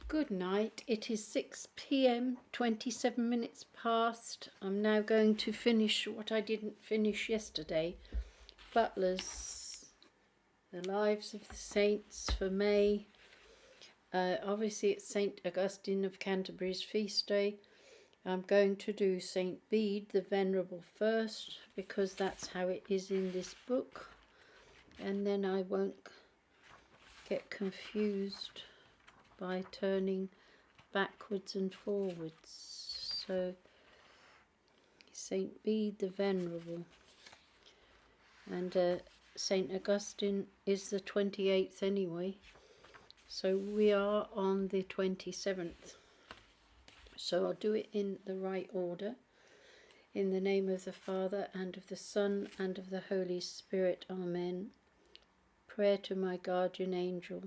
Good night. It is 6 p.m, 27 minutes past. I'm now going to finish what I didn't finish yesterday. Butler's The Lives of the Saints for May. Obviously it's St. Augustine of Canterbury's feast day. I'm going to do St. Bede the Venerable first because that's how it is in this book. And then I won't get confused by turning backwards and forwards. So St. Bede the Venerable, and St. Augustine is the 28th anyway, so we are on the 27th. So I'll do it in the right order. In the name of the Father, and of the Son, and of the Holy Spirit. Amen. Prayer to my guardian angel.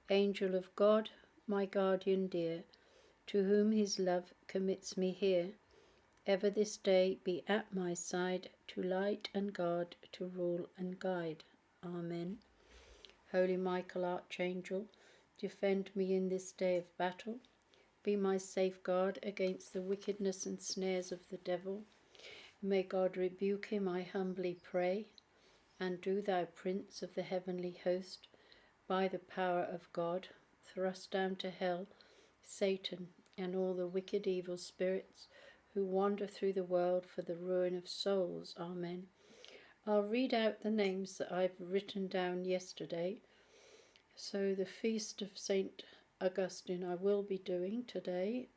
Angel of God, my guardian dear, to whom his love commits me here, ever this day be at my side, to light and guard, to rule and guide. Amen. Holy Michael, Archangel, defend me in this day of battle. Be my safeguard against the wickedness and snares of the devil. May God rebuke him, I humbly pray. And do thou, Prince of the heavenly host, by the power of God, thrust down to hell Satan and all the wicked evil spirits who wander through the world for the ruin of souls. Amen. I'll read out the names that I've written down yesterday. So the feast of St. Augustine I will be doing today,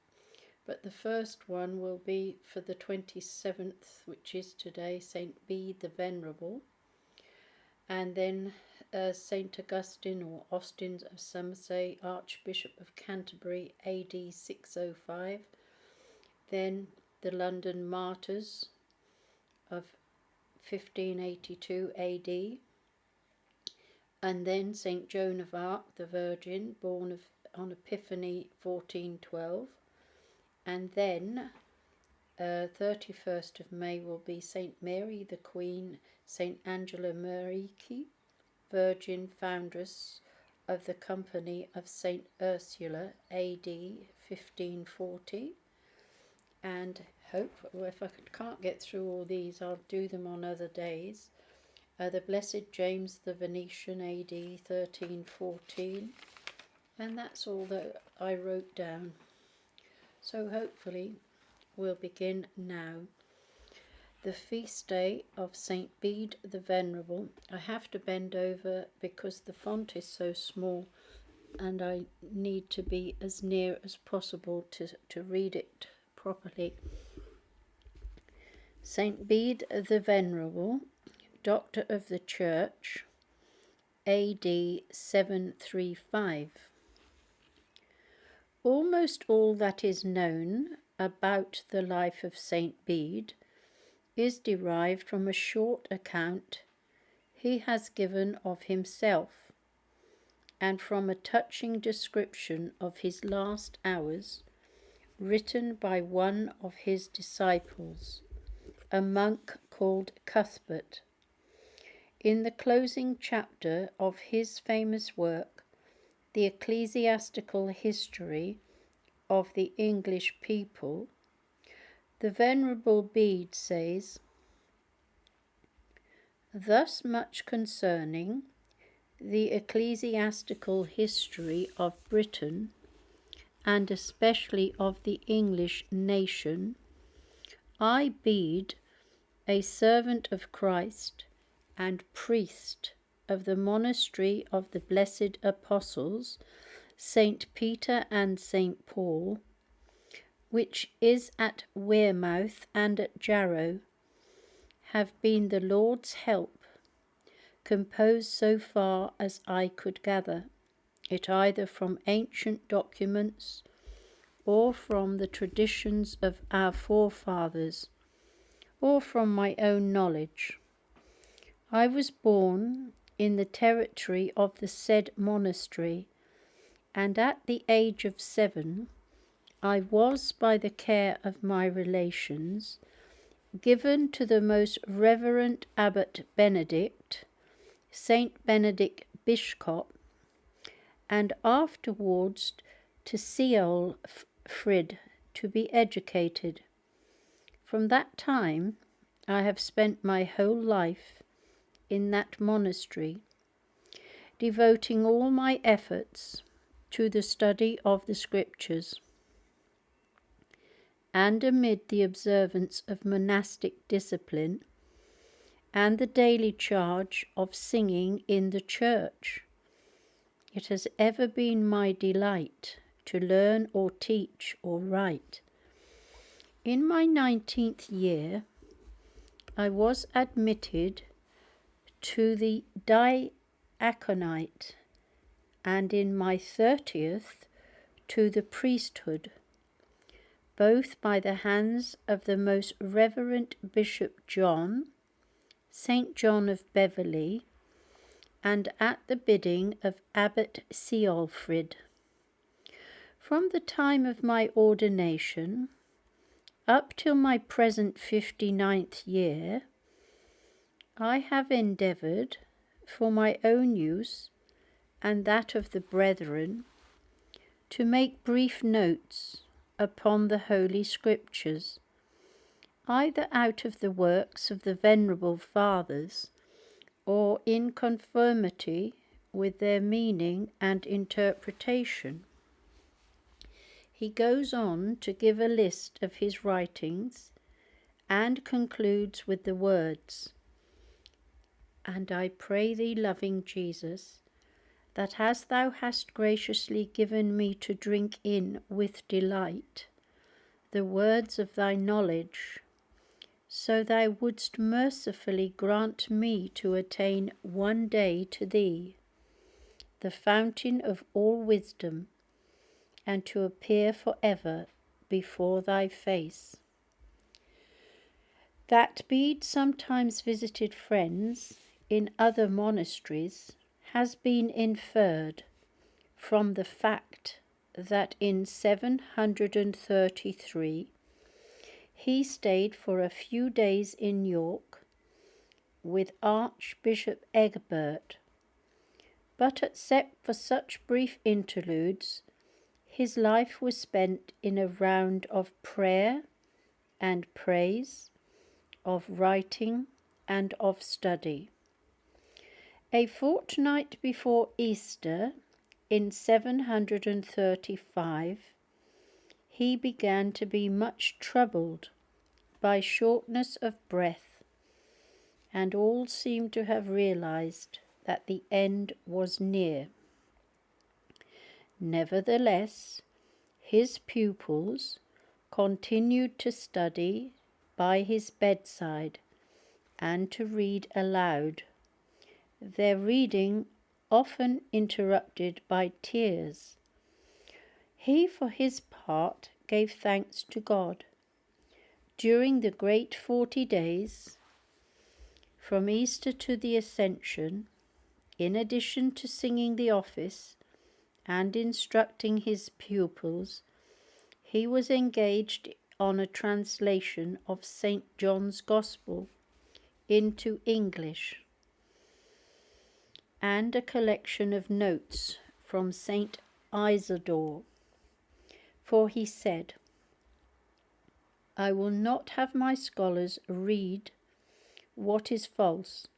but the first one will be for the 27th, which is today, St. Bede the Venerable, and then St. Augustine, or Austin of Somerset, Archbishop of Canterbury, AD 605, then the London Martyrs of 1582 AD, and then St. Joan of Arc, the Virgin, born on Epiphany 1412, and then 31st of May will be St. Mary the Queen, St. Angela Merici, Virgin, foundress of the Company of St. Ursula, AD 1540, and if I can't get through all these, I'll do them on other days. The Blessed James the Venetian, AD 1314, and that's all that I wrote down. So hopefully we'll begin now. The feast day of St. Bede the Venerable. I have to bend over because the font is so small and I need to be as near as possible to read it properly. St. Bede the Venerable, Doctor of the Church, AD 735. Almost all that is known about the life of St. Bede is derived from a short account he has given of himself, and from a touching description of his last hours, written by one of his disciples, a monk called Cuthbert. In the closing chapter of his famous work, The Ecclesiastical History of the English People, the Venerable Bede says, "Thus much concerning the ecclesiastical history of Britain, and especially of the English nation, I, Bede, a servant of Christ and priest of the monastery of the blessed apostles, St. Peter and St. Paul, which is at Wearmouth and at Jarrow, have been the Lord's help, composed so far as I could gather it either from ancient documents or from the traditions of our forefathers, or from my own knowledge. I was born in the territory of the said monastery, and at the age of 7 I was, by the care of my relations, given to the most reverend Abbot Benedict, Saint Benedict Bishop, and afterwards to Walmsley-Heron to be educated. From that time I have spent my whole life in that monastery, devoting all my efforts to the study of the Scriptures, and amid the observance of monastic discipline and the daily charge of singing in the church. It has ever been my delight to learn or teach or write. In my 19th year, I was admitted to the diaconate, and in my 30th to the priesthood, both by the hands of the most reverend Bishop John, St. John of Beverley, and at the bidding of Abbot Ceolfrid. From the time of my ordination up till my present 59th year, I have endeavoured, for my own use and that of the brethren, to make brief notes upon the Holy Scriptures, either out of the works of the Venerable Fathers, or in conformity with their meaning and interpretation. He goes on to give a list of his writings, and concludes with the words, "And I pray thee, loving Jesus, that as thou hast graciously given me to drink in with delight the words of thy knowledge, so thou wouldst mercifully grant me to attain one day to thee, the fountain of all wisdom, and to appear for ever before thy face." That Bede sometimes visited friends in other monasteries has been inferred from the fact that in 733 he stayed for a few days in York with Archbishop Egbert, but except for such brief interludes, his life was spent in a round of prayer and praise, of writing and of study. A fortnight before Easter, in 735, he began to be much troubled by shortness of breath, and all seemed to have realized that the end was near. Nevertheless, his pupils continued to study by his bedside and to read aloud, their reading often interrupted by tears. He, for his part, gave thanks to God. During the great 40 days, from Easter to the Ascension, in addition to singing the office and instructing his pupils, he was engaged on a translation of St. John's Gospel into English, and a collection of notes from St. Isidore. For he said, "I will not have my scholars read what is false,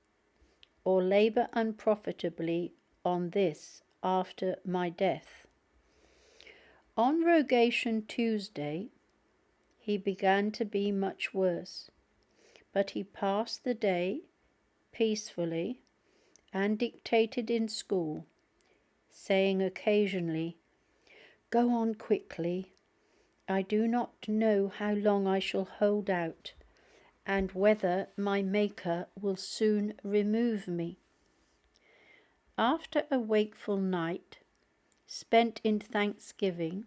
or labour unprofitably on this after my death." On Rogation Tuesday he began to be much worse, but he passed the day peacefully and dictated in school, saying occasionally, "Go on quickly. I do not know how long I shall hold out, and whether my Maker will soon remove me." After a wakeful night, spent in thanksgiving,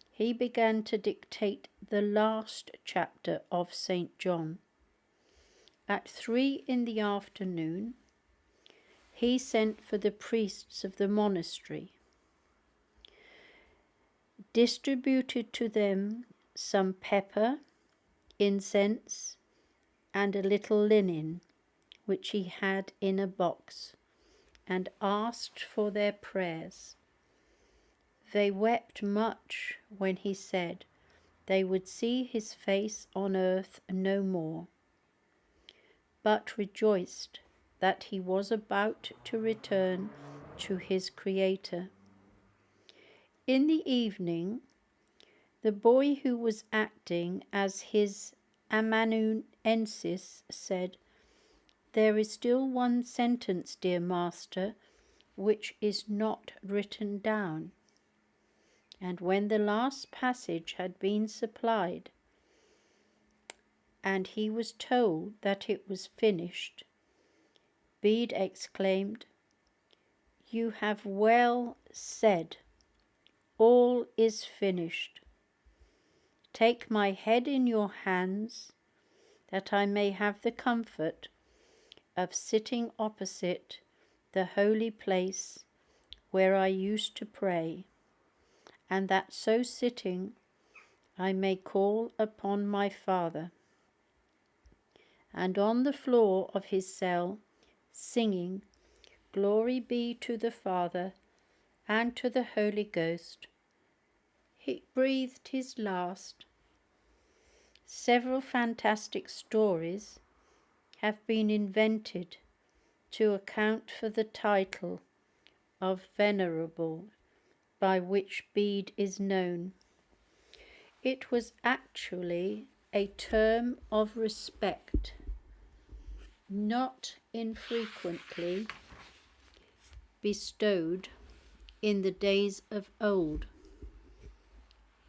he began to dictate the last chapter of St. John. At 3 in the afternoon, he sent for the priests of the monastery, distributed to them some pepper, incense, and a little linen, which he had in a box, and asked for their prayers. They wept much when he said they would see his face on earth no more, but rejoiced that he was about to return to his Creator. In the evening, the boy who was acting as his amanuensis said, "There is still one sentence, dear master, which is not written down." And when the last passage had been supplied, and he was told that it was finished, Bede exclaimed, "You have well said. All is finished. Take my head in your hands, that I may have the comfort of sitting opposite the holy place where I used to pray, and that so sitting I may call upon my Father." And on the floor of his cell, singing, "Glory be to the Father, and to the Holy Ghost," he breathed his last. Several fantastic stories have been invented to account for the title of Venerable by which Bede is known. It was actually a term of respect, not infrequently bestowed in the days of old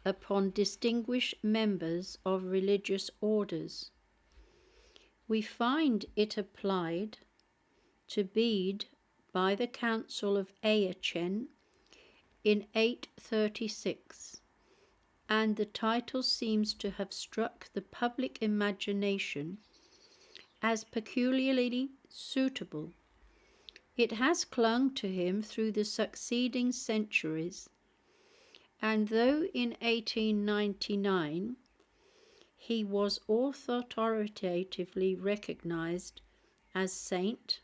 upon distinguished members of religious orders. We find it applied to Bede by the Council of Aachen in 836, and the title seems to have struck the public imagination as peculiarly suitable. It has clung to him through the succeeding centuries, and though in 1899 he was authoritatively recognized as saint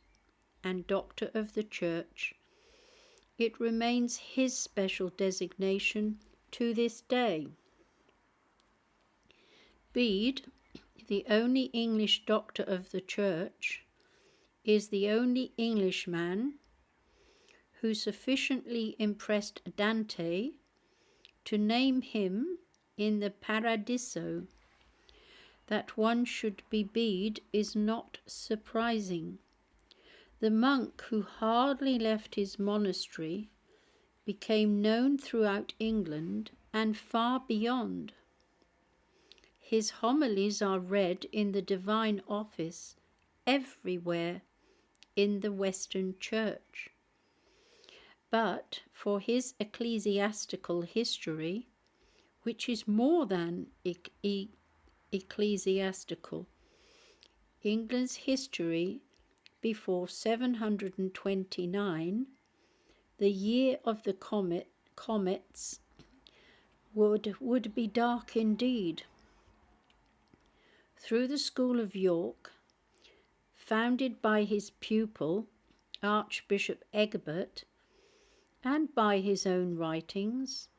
and doctor of the Church, it remains his special designation to this day. Bede, the only English doctor of the Church, is the only Englishman who sufficiently impressed Dante to name him in the Paradiso. That one should be Bede is not surprising. The monk who hardly left his monastery became known throughout England and far beyond. His homilies are read in the divine office everywhere in the Western Church. But for his ecclesiastical history, which is more than ecclesiastical, England's history before 729, the year of the comets, would be dark indeed. Through the School of York, founded by his pupil, Archbishop Egbert, and by his own writings,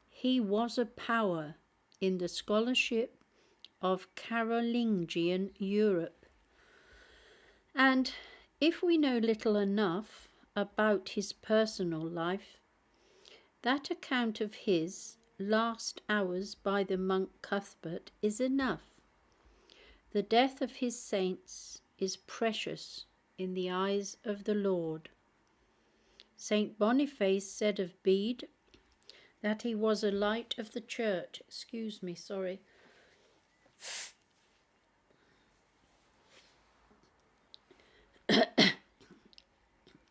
he was a power in the scholarship of Carolingian Europe. And if we know little enough about his personal life, that account of his last hours by the monk Cuthbert is enough. The death of his saints is precious in the eyes of the Lord. Saint Boniface said of Bede that he was a light of the church.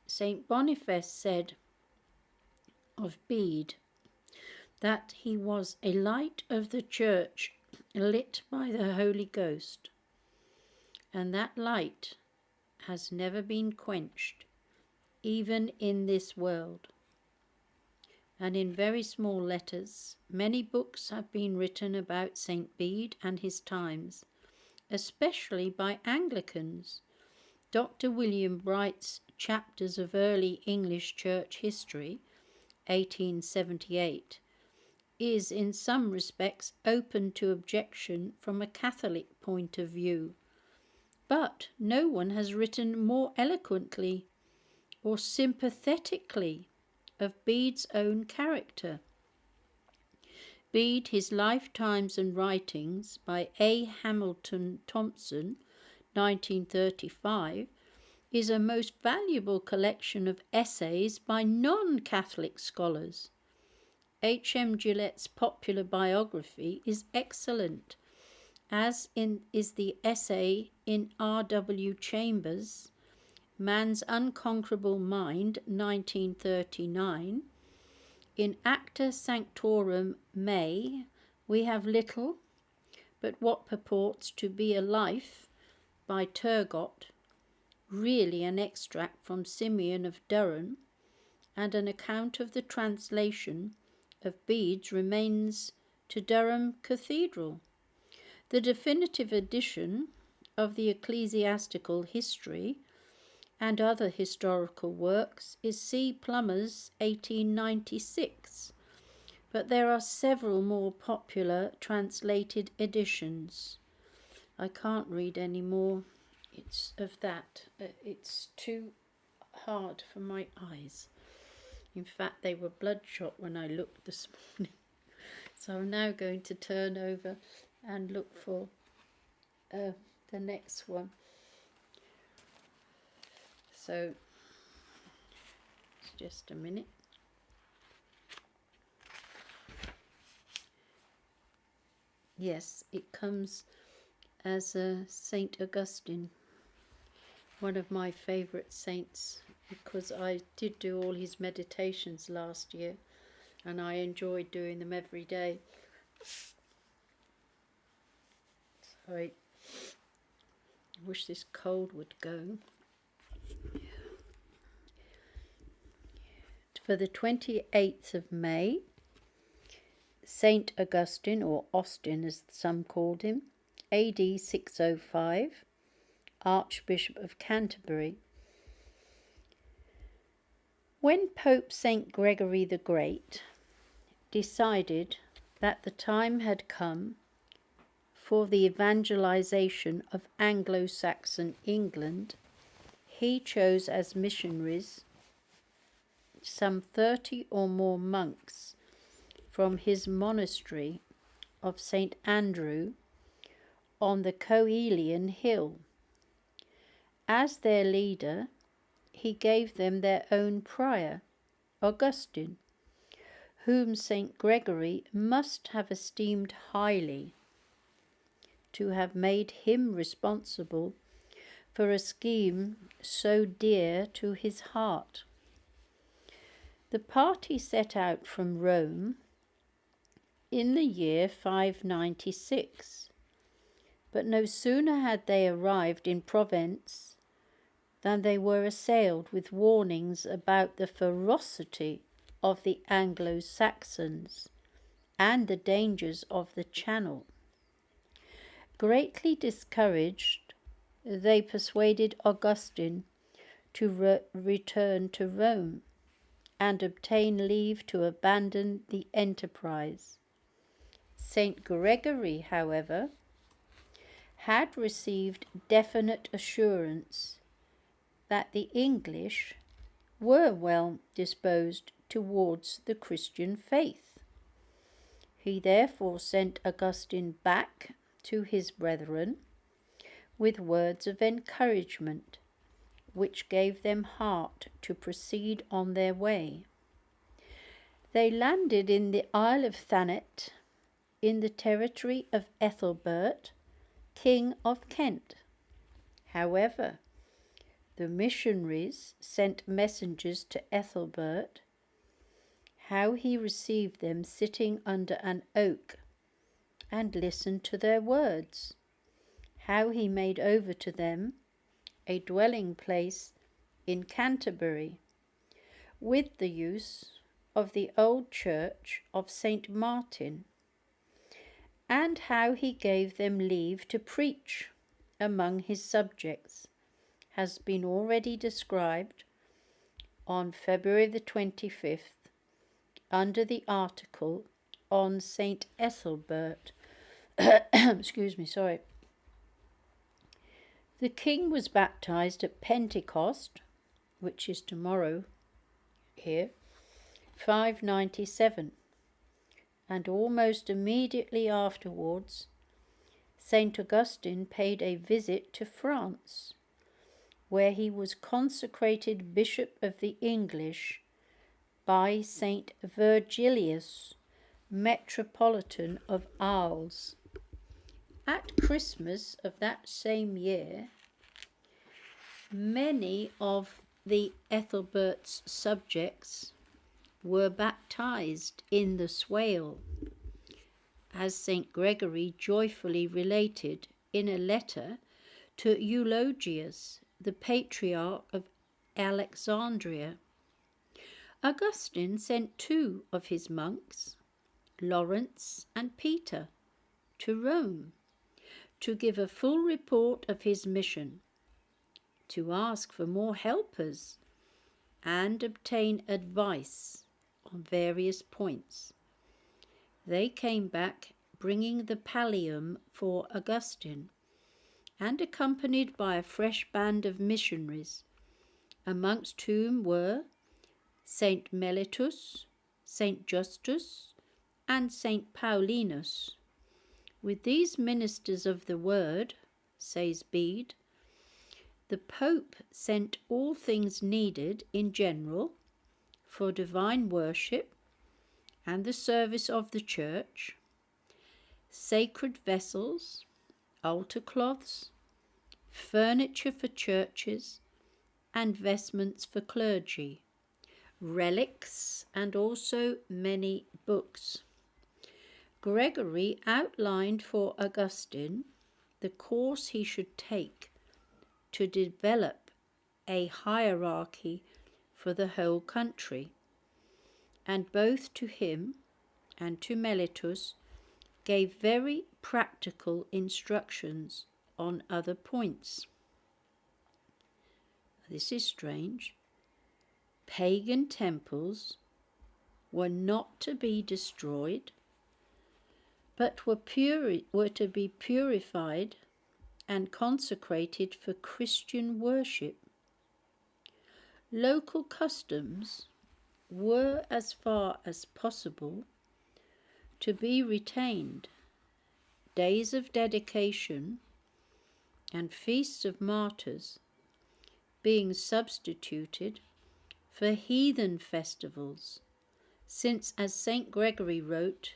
Saint Boniface said of Bede that he was a light of the church lit by the Holy Ghost, and that light has never been quenched, even in this world. And in very small letters, many books have been written about St. Bede and his times, especially by Anglicans. Dr. William Bright's Chapters of Early English Church History 1878, is in some respects open to objection from a Catholic point of view, but no one has written more eloquently or sympathetically of Bede's own character. Bede, His Lifetimes and Writings by A. Hamilton Thompson, 1935, is a most valuable collection of essays by non-Catholic scholars. H. M. Gillette's popular biography is excellent, as is the essay in R. W. Chambers' Man's Unconquerable Mind, 1939. In Acta Sanctorum Mei, we have little but what purports to be a life by Turgot, really an extract from Simeon of Durham, and an account of the translation of Bede's remains to Durham Cathedral. The definitive edition of the Ecclesiastical History and other historical works is C. Plummer's 1896, but there are several more popular translated editions. I can't read any more. It's of that. It's too hard for my eyes. In fact, they were bloodshot when I looked this morning. So I'm now going to turn over and look for the next one. So, just a minute. Yes, it comes as St. Augustine, one of my favourite saints, because I did do all his meditations last year and I enjoyed doing them every day. So I wish this cold would go. For the 28th of May, St. Augustine, or Austin as some called him, AD 605, Archbishop of Canterbury. When Pope St. Gregory the Great decided that the time had come for the evangelization of Anglo-Saxon England, he chose as missionaries some 30 or more monks from his monastery of St. Andrew on the Coelian Hill. As their leader, he gave them their own prior, Augustine, whom St. Gregory must have esteemed highly, to have made him responsible for a scheme so dear to his heart. The party set out from Rome in the year 596, but no sooner had they arrived in Provence than they were assailed with warnings about the ferocity of the Anglo-Saxons and the dangers of the Channel. Greatly discouraged, they persuaded Augustine to return to Rome and obtain leave to abandon the enterprise. St. Gregory, however, had received definite assurance that the English were well disposed towards the Christian faith. He therefore sent Augustine back to his brethren with words of encouragement, which gave them heart to proceed on their way. They landed in the Isle of Thanet, in the territory of Ethelbert, King of Kent. However, the missionaries sent messengers to Ethelbert, how he received them sitting under an oak and listened to their words, how he made over to them a dwelling place in Canterbury, with the use of the old church of St. Martin, and how he gave them leave to preach among his subjects, has been already described on February the 25th, under the article on St. Ethelbert. Excuse me, sorry. The king was baptized at Pentecost, which is tomorrow here, 597, and almost immediately afterwards St. Augustine paid a visit to France, where he was consecrated Bishop of the English by St. Virgilius, Metropolitan of Arles. At Christmas of that same year, many of the Ethelbert's subjects were baptized in the Swale, as St. Gregory joyfully related in a letter to Eulogius, the Patriarch of Alexandria. Augustine sent 2 of his monks, Lawrence and Peter, to Rome to give a full report of his mission, to ask for more helpers, and obtain advice on various points. They came back bringing the pallium for Augustine, and accompanied by a fresh band of missionaries, amongst whom were Saint Mellitus, Saint Justus, and Saint Paulinus. With these ministers of the word, says Bede, the Pope sent all things needed in general for divine worship and the service of the church, sacred vessels, altar cloths, furniture for churches, and vestments for clergy, relics, and also many books. Gregory outlined for Augustine the course he should take to develop a hierarchy for the whole country, and both to him and to Mellitus gave very practical instructions on other points. This is strange. Pagan temples were not to be destroyed, but were to be purified and consecrated for Christian worship. Local customs were, as far as possible, to be retained. Days of dedication and feasts of martyrs being substituted for heathen festivals, since, as St. Gregory wrote,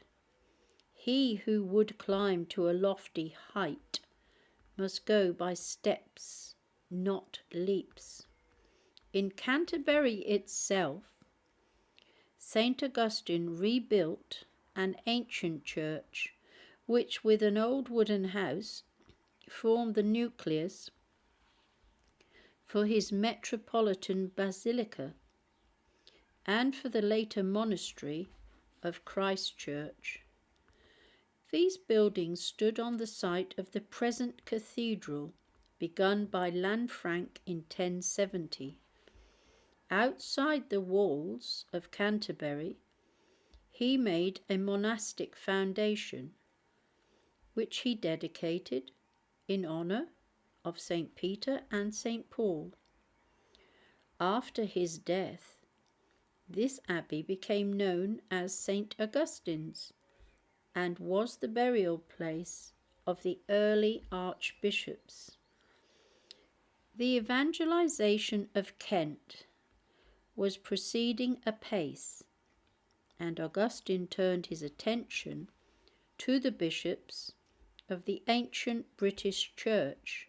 he who would climb to a lofty height must go by steps, not leaps. In Canterbury itself, St. Augustine rebuilt an ancient church, which, with an old wooden house, formed the nucleus for his metropolitan basilica, and for the later monastery of Christ Church. These buildings stood on the site of the present cathedral, begun by Lanfranc in 1070. Outside the walls of Canterbury, he made a monastic foundation, which he dedicated in honour of St. Peter and St. Paul. After his death, this abbey became known as St. Augustine's, and was the burial place of the early archbishops. The evangelization of Kent was proceeding apace, and Augustine turned his attention to the bishops of the ancient British Church,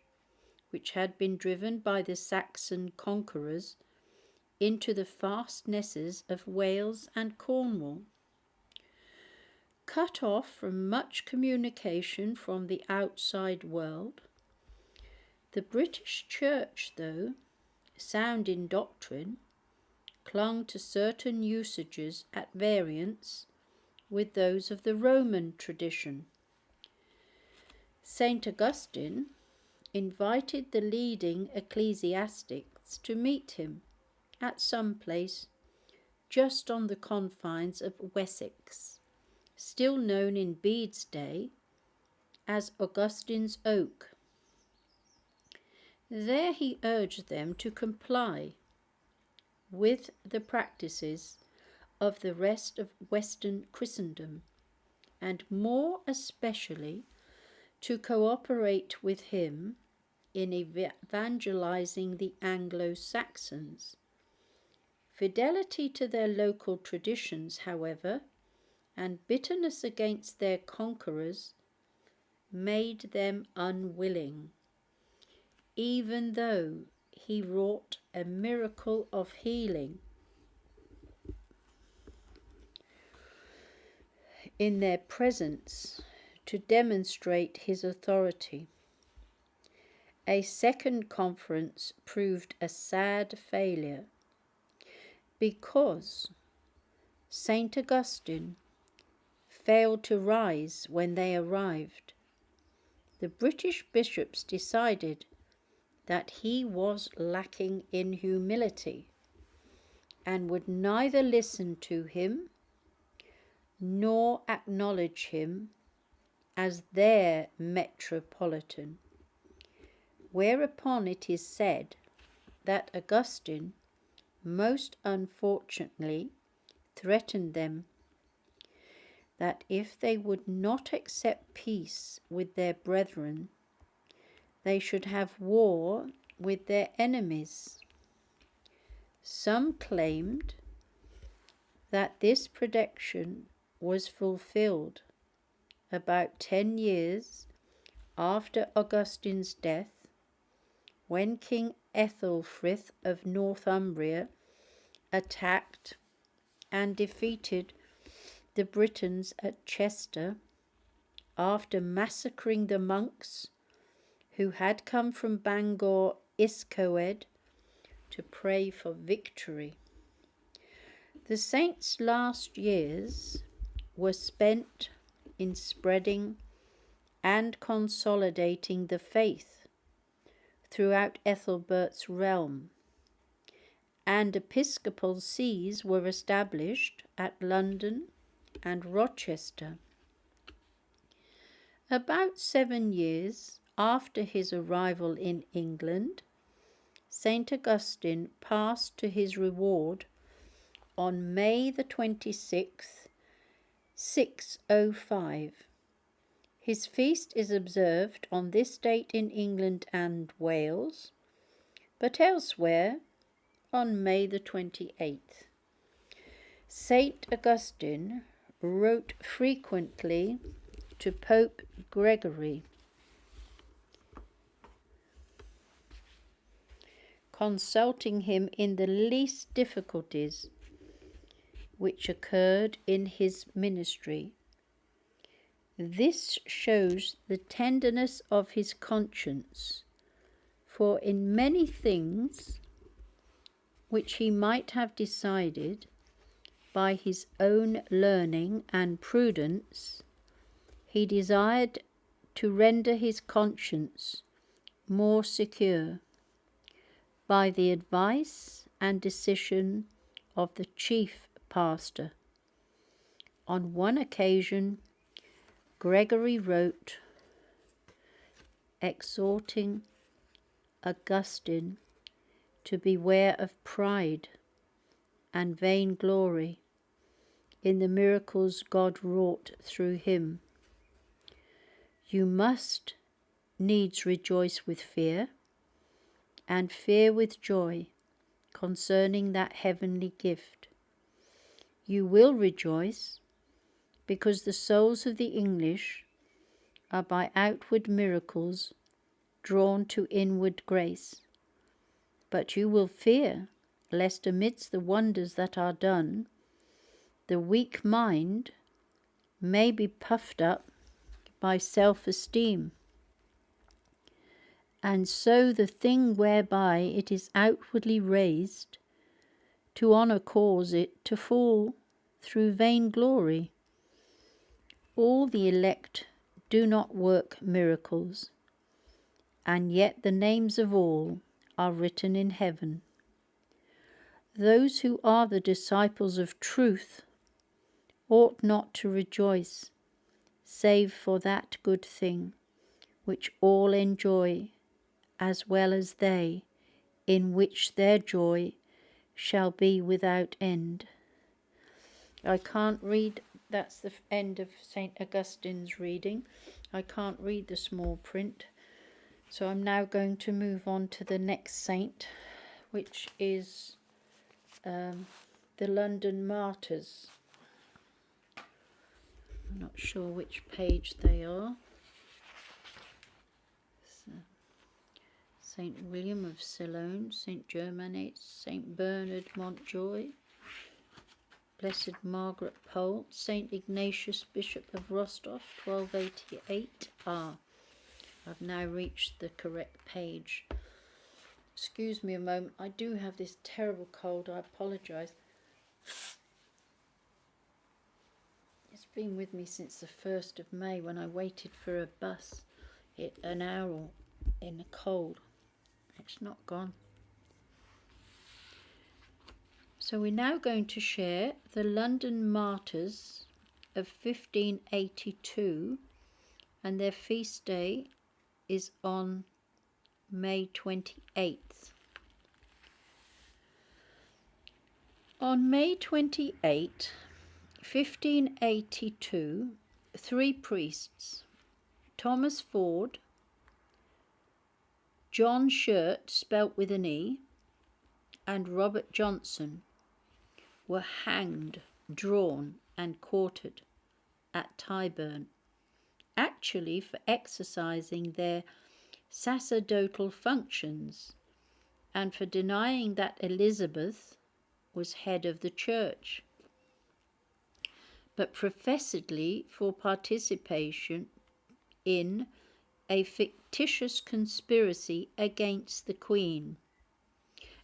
which had been driven by the Saxon conquerors into the fastnesses of Wales and Cornwall. Cut off from much communication from the outside world, the British Church, though sound in doctrine, clung to certain usages at variance with those of the Roman tradition. St. Augustine invited the leading ecclesiastics to meet him at some place just on the confines of Wessex, still known in Bede's day as Augustine's Oak. There he urged them to comply with the practices of the rest of Western Christendom, and more especially to cooperate with him in evangelizing the Anglo-Saxons. Fidelity to their local traditions, however, and bitterness against their conquerors made them unwilling, even though he wrought a miracle of healing in their presence to demonstrate his authority. A second conference proved a sad failure because St. Augustine failed to rise when they arrived. The British bishops decided that he was lacking in humility and would neither listen to him nor acknowledge him as their metropolitan, whereupon it is said that Augustine most unfortunately threatened them that if they would not accept peace with their brethren, they should have war with their enemies. Some claimed that this prediction was fulfilled about 10 years after Augustine's death, when King Ethelfrith of Northumbria attacked and defeated the Britons at Chester after massacring the monks who had come from Bangor Iscoed to pray for victory. The saint's last years were spent in spreading and consolidating the faith throughout Ethelbert's realm, and episcopal sees were established at London and Rochester. About 7 years after his arrival in England, St. Augustine passed to his reward on May the 26th, 605. His feast is observed on this date in England and Wales, but elsewhere on May the 28th. St. Augustine wrote frequently to Pope Gregory, consulting him in the least difficulties which occurred in his ministry. This shows the tenderness of his conscience, for in many things which he might have decided by his own learning and prudence, he desired to render his conscience more secure by the advice and decision of the chief pastor. On one occasion, Gregory wrote, exhorting Augustine to beware of pride and vainglory in the miracles God wrought through him. You must needs rejoice with fear, and fear with joy concerning that heavenly gift. You will rejoice because the souls of the English are by outward miracles drawn to inward grace. But you will fear lest amidst the wonders that are done, the weak mind may be puffed up by self-esteem, and so the thing whereby it is outwardly raised to honour cause it to fall through vainglory. All the elect do not work miracles, and yet the names of all are written in heaven. Those who are the disciples of truth ought not to rejoice, save for that good thing which all enjoy, as well as they, in which their joy shall be without end. I can't read, that's the end of St. Augustine's reading. I can't read the small print, so I'm now going to move on to the next saint, which is the London Martyrs. I'm not sure which page they are. So, St. William of Ceylon, St. Germanates, St. Bernard Montjoy, Blessed Margaret Pole, St. Ignatius, Bishop of Rostov, 1288. I've now reached the correct page. Excuse me a moment, I do have this terrible cold, I apologise. It's been with me since the 1st of May when I waited for a bus, an hour in the cold. It's not gone. So we're now going to share the London Martyrs of 1582, and their feast day is on May 28th. On May 28, 1582, 3 priests, Thomas Ford, John SHERT, spelt with an E, and Robert Johnson, were hanged, drawn and quartered at Tyburn, actually for exercising their sacerdotal functions and for denying that Elizabeth was head of the church, but professedly for participation in a fictitious conspiracy against the Queen,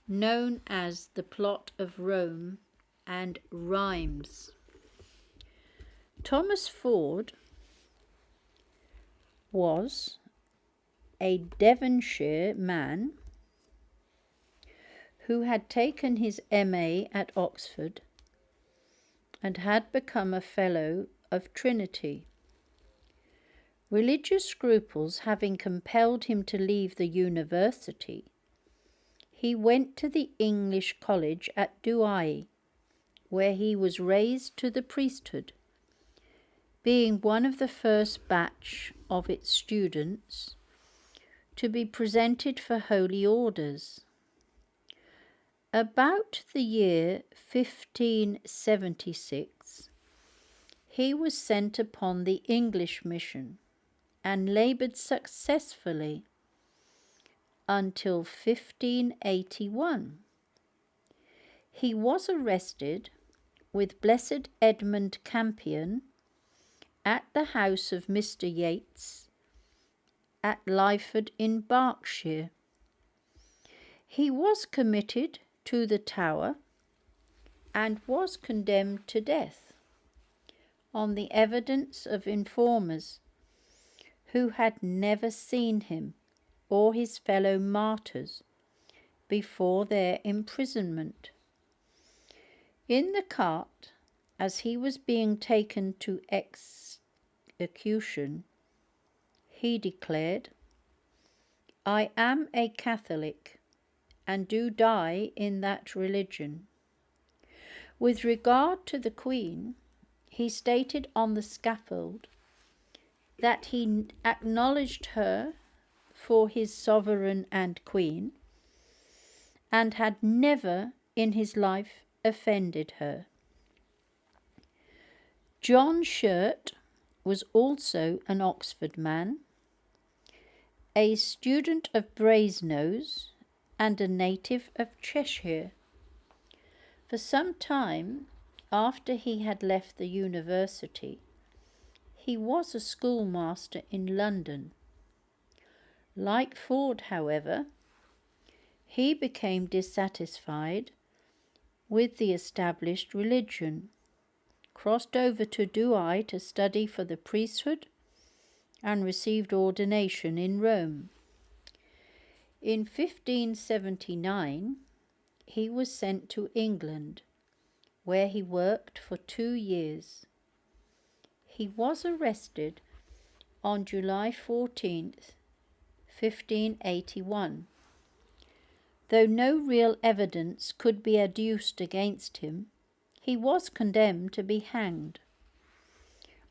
known as the Plot of Rome and Rheims. Thomas Ford was a Devonshire man who had taken his MA at Oxford and had become a Fellow of Trinity. Religious scruples having compelled him to leave the university, he went to the English college at Douai, where he was raised to the priesthood, being one of the first batch of its students to be presented for holy orders. About the year 1576, he was sent upon the English mission and laboured successfully until 1581. He was arrested with Blessed Edmund Campion at the house of Mr. Yates at Lyford in Berkshire. He was committed to the Tower and was condemned to death on the evidence of informers who had never seen him or his fellow martyrs before their imprisonment. In the cart, as he was being taken to execution, he declared, "I am a Catholic, and do die in that religion." With regard to the Queen, he stated on the scaffold that he acknowledged her for his sovereign and Queen, and had never in his life offended her. John SHERT was also an Oxford man, a student of Brasenose and a native of Cheshire. For some time after he had left the university, he was a schoolmaster in London. Like Ford, however, he became dissatisfied with the established religion, crossed over to Douai to study for the priesthood, and received ordination in Rome. In 1579, he was sent to England, where he worked for 2 years. He was arrested on July 14th, 1581. Though no real evidence could be adduced against him, he was condemned to be hanged.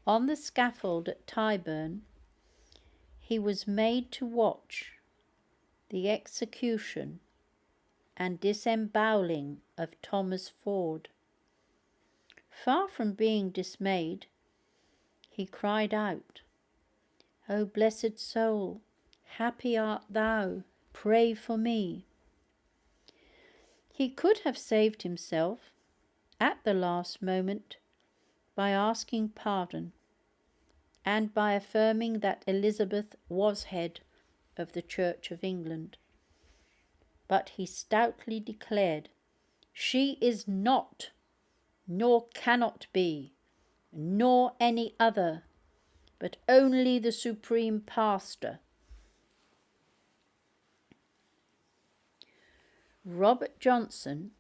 On the scaffold at TYBURN, he was made to watch the execution and disemboweling of Thomas Ford. Far from being dismayed, he cried out, "O blessed soul, happy art thou, pray for me." He could have saved himself at the last moment by asking pardon and by affirming that Elizabeth was head of the Church of England. But he stoutly declared, "She is not, nor cannot be, nor any other, but only the supreme pastor." Robert Johnson,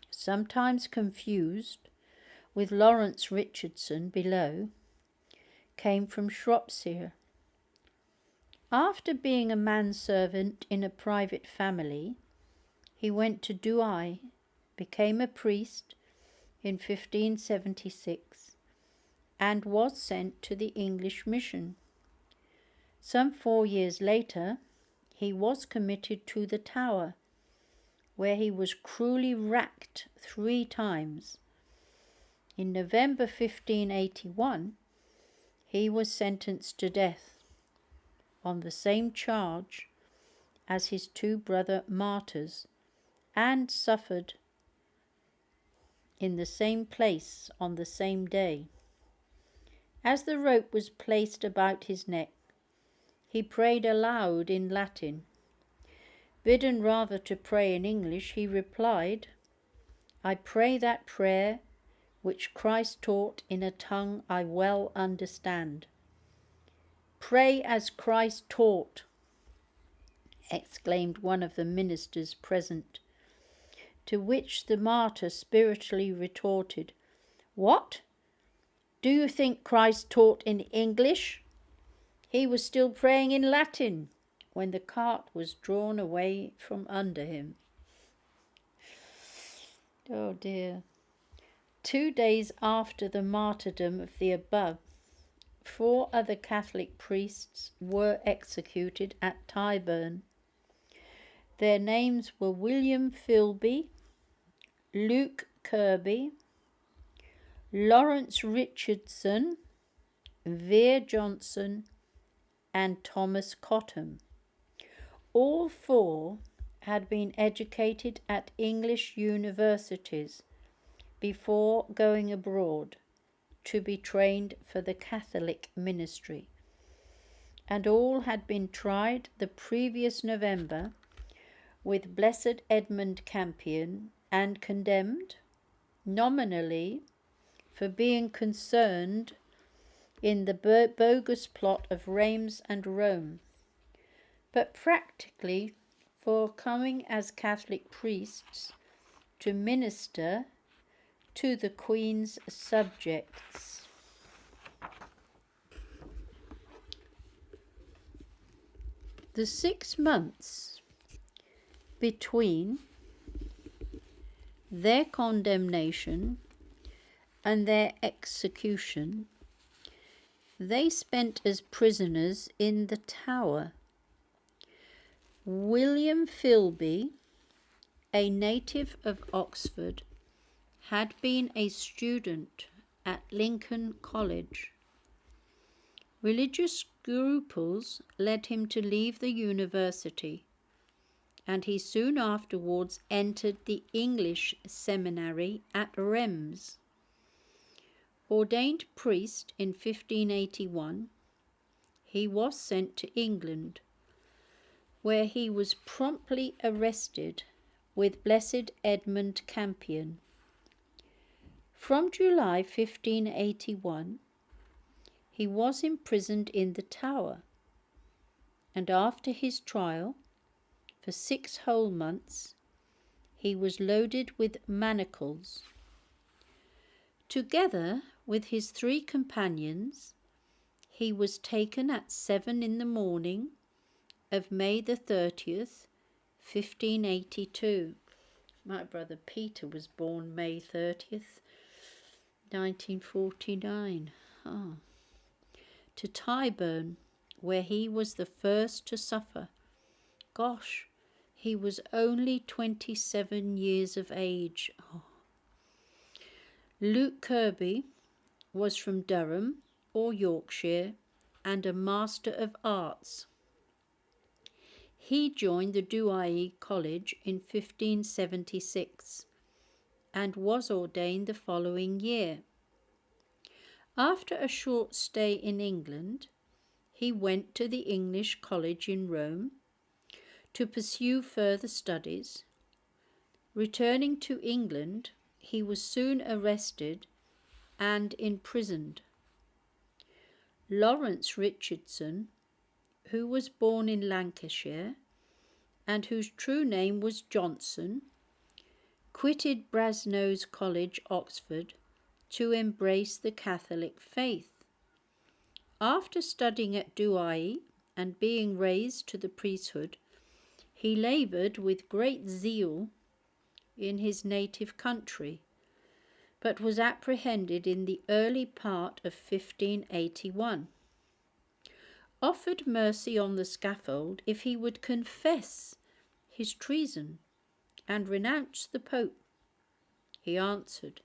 sometimes confused with Lawrence Richardson below, came from Shropshire. After being a manservant in a private family, he went to Douai, became a priest in 1576, and was sent to the English mission. Some 4 years later, he was committed to the Tower, where he was cruelly racked 3 times. In November 1581, he was sentenced to death on the same charge as his 2 brother martyrs, and suffered in the same place on the same day. As the rope was placed about his neck, he prayed aloud in Latin. Bidden rather to pray in English, he replied, "I pray that prayer which Christ taught in a tongue I well understand." "Pray as Christ taught," exclaimed one of the ministers present, to which the martyr spiritually retorted, "What? Do you think Christ taught in English? He was still praying in Latin when the cart was drawn away from under him." Oh dear. 2 days after the martyrdom of the above, 4 other Catholic priests were executed at Tyburn. Their names were William Philby, Luke Kirby, Lawrence Richardson, Vere Johnson, and Thomas Cottam. All 4 had been educated at English universities before going abroad to be trained for the Catholic ministry, and all had been tried the previous November with Blessed Edmund Campion and condemned, nominally, for being concerned in the bogus plot of Reims and Rome, but practically for coming as Catholic priests to minister to the Queen's subjects. The 6 months between their condemnation and their execution they spent as prisoners in the Tower. William Philby, a native of Oxford, had been a student at Lincoln College. Religious scruples led him to leave the university, and he soon afterwards entered the English seminary at Reims. Ordained priest in 1581, he was sent to England, where he was promptly arrested with Blessed Edmund Campion. From July 1581, he was imprisoned in the Tower, and after his trial, for 6 whole months, he was loaded with manacles. Together with his 3 companions, he was taken at 7 in the morning of May the 30th, 1582. My brother Peter was born May 30th, 1949. To TYBURN, where he was the first to suffer. Gosh, he was only 27 years of age. Luke Kirby was from Durham or Yorkshire and a Master of Arts. He joined the Douai College in 1576 and was ordained the following year. After a short stay in England, he went to the English College in Rome to pursue further studies. Returning to England, he was soon arrested and imprisoned. Lawrence Richardson, who was born in Lancashire and whose true name was Johnson, quitted Brasenose College, Oxford, to embrace the Catholic faith. After studying at Douai and being raised to the priesthood, he laboured with great zeal in his native country, but was apprehended in the early part of 1581. Offered mercy on the scaffold if he would confess his treason and renounce the Pope. He answered,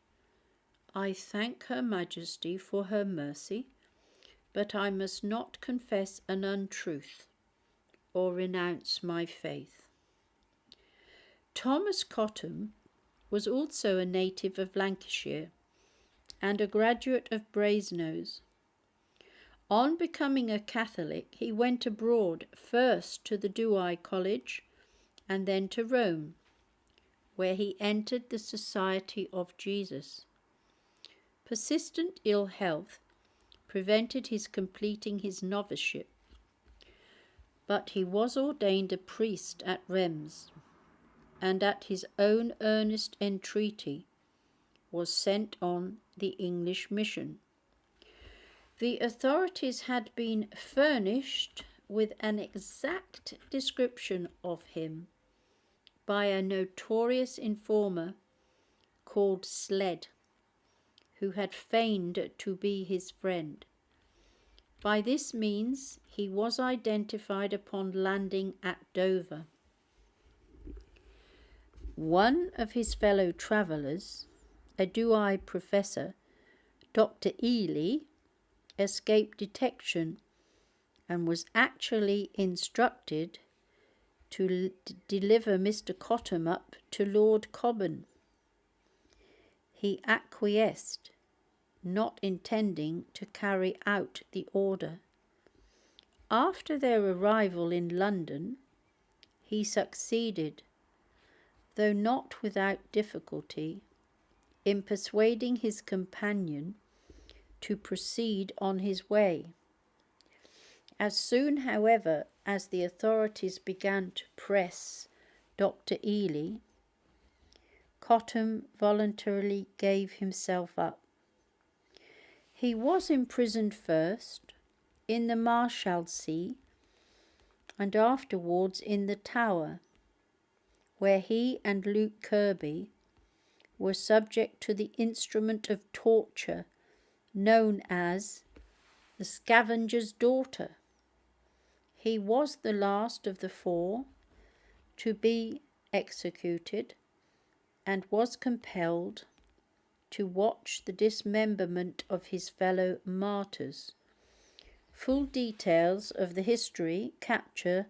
"I thank Her Majesty for her mercy, but I must not confess an untruth or renounce my faith." Thomas Cottam was also a native of Lancashire and a graduate of Brasenose. On becoming a Catholic, he went abroad, first to the Douai College and then to Rome, where he entered the Society of Jesus. Persistent ill health prevented his completing his noviceship, but he was ordained a priest at Reims, and at his own earnest entreaty was sent on the English mission. The authorities had been furnished with an exact description of him by a notorious informer called Sled, who had feigned to be his friend. By this means he was identified upon landing at Dover. One of his fellow travellers, a Douai professor, Dr. Ely, escaped detection and was actually instructed to deliver Mr. Cottam up to Lord Cobham. He acquiesced, not intending to carry out the order. After their arrival in London, he succeeded, though not without difficulty, in persuading his companion to proceed on his way. As soon, however, as the authorities began to press Dr. Ely, Cottam voluntarily gave himself up. He was imprisoned first in the Marshalsea and afterwards in the Tower, where he and Luke Kirby were subject to the instrument of torture known as the Scavenger's Daughter. He was the last of the 4 to be executed and was compelled to watch the dismemberment of his fellow martyrs. Full details of the history, capture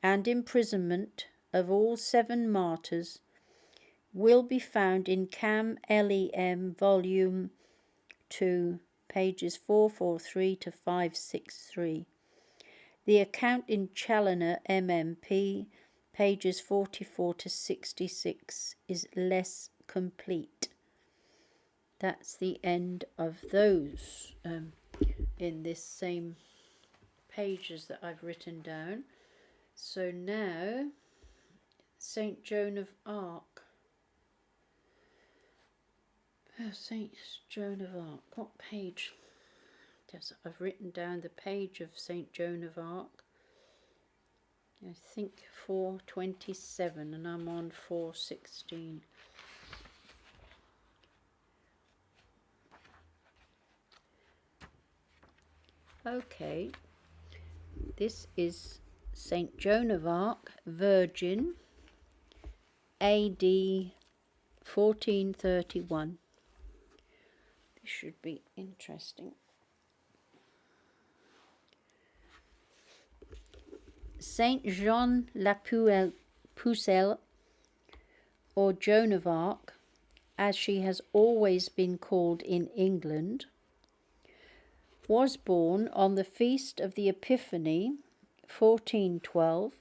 and imprisonment of all 7 martyrs will be found in Cam Lem Volume 2, pages 443 to 563. The account in Challoner MMP, pages 44 to 66, is less complete. That's the end of those in this same pages that I've written down. So now, St. Joan of Arc. Oh, Saint Joan of Arc. What page? Yes, I've written down the page of Saint Joan of Arc. I think 427, and I'm on 416. Okay, this is Saint Joan of Arc, Virgin, AD 1431. This should be interesting. Saint Jean la Pucelle, or Joan of Arc, as she has always been called in England, was born on the feast of the Epiphany, 1412,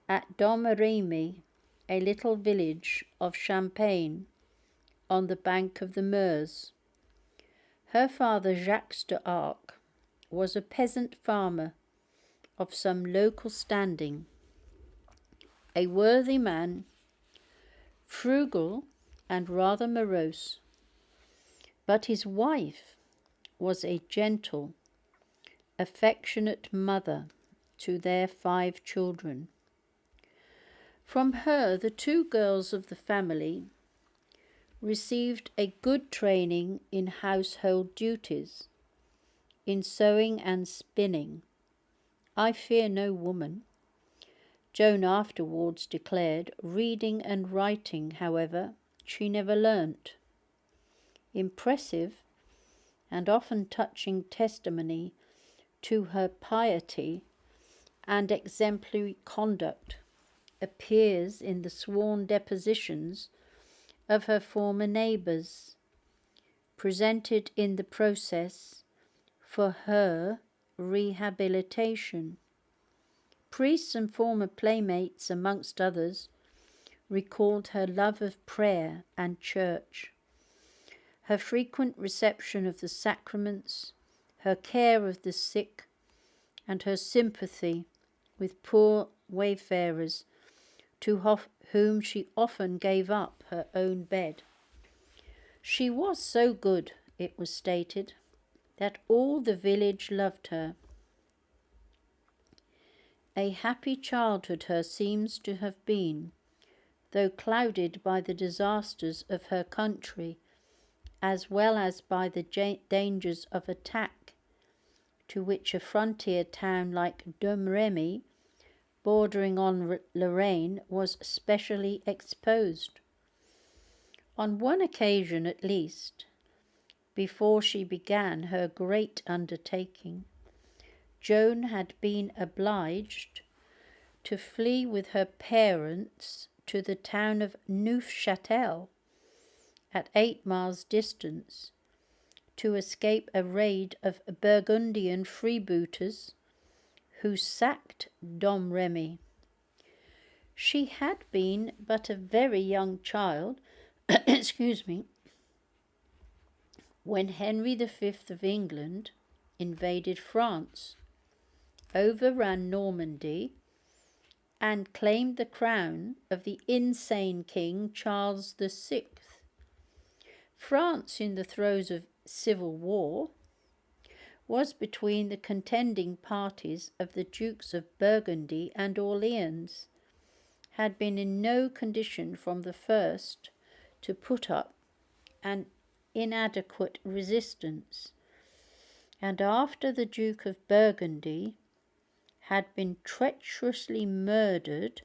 at Domremy, a little village of Champagne, on the bank of the Meuse. Her father, Jacques d'Arc, was a peasant farmer of some local standing, a worthy man, frugal and rather morose, but his wife was a gentle, affectionate mother to their 5 children. From her, the 2 girls of the family received a good training in household duties, in sewing and spinning. I fear no woman, Joan afterwards declared. Reading and writing, however, she never learnt. Impressive and often touching testimony to her piety and exemplary conduct appears in the sworn depositions of her former neighbours, presented in the process for her rehabilitation. Priests and former playmates, amongst others, recalled her love of prayer and church, her frequent reception of the sacraments, her care of the sick, and her sympathy with poor wayfarers, to whom she often gave up her own bed. She was so good, it was stated, that all the village loved her. A happy childhood hers seems to have been, though clouded by the disasters of her country, as well as by the dangers of attack, to which a frontier town like Domremy, bordering on Lorraine, was specially exposed. On one occasion at least, before she began her great undertaking, Joan had been obliged to flee with her parents to the town of Neufchâtel, at 8 miles distance, to escape a raid of Burgundian freebooters who sacked Domremy. She had been but a very young child when Henry V of England invaded France, overran Normandy, and claimed the crown of the insane King Charles VI. France, in the throes of civil war, was between the contending parties of the Dukes of Burgundy and Orleans, had been in no condition from the first to put up an inadequate resistance, and after the Duke of Burgundy had been treacherously murdered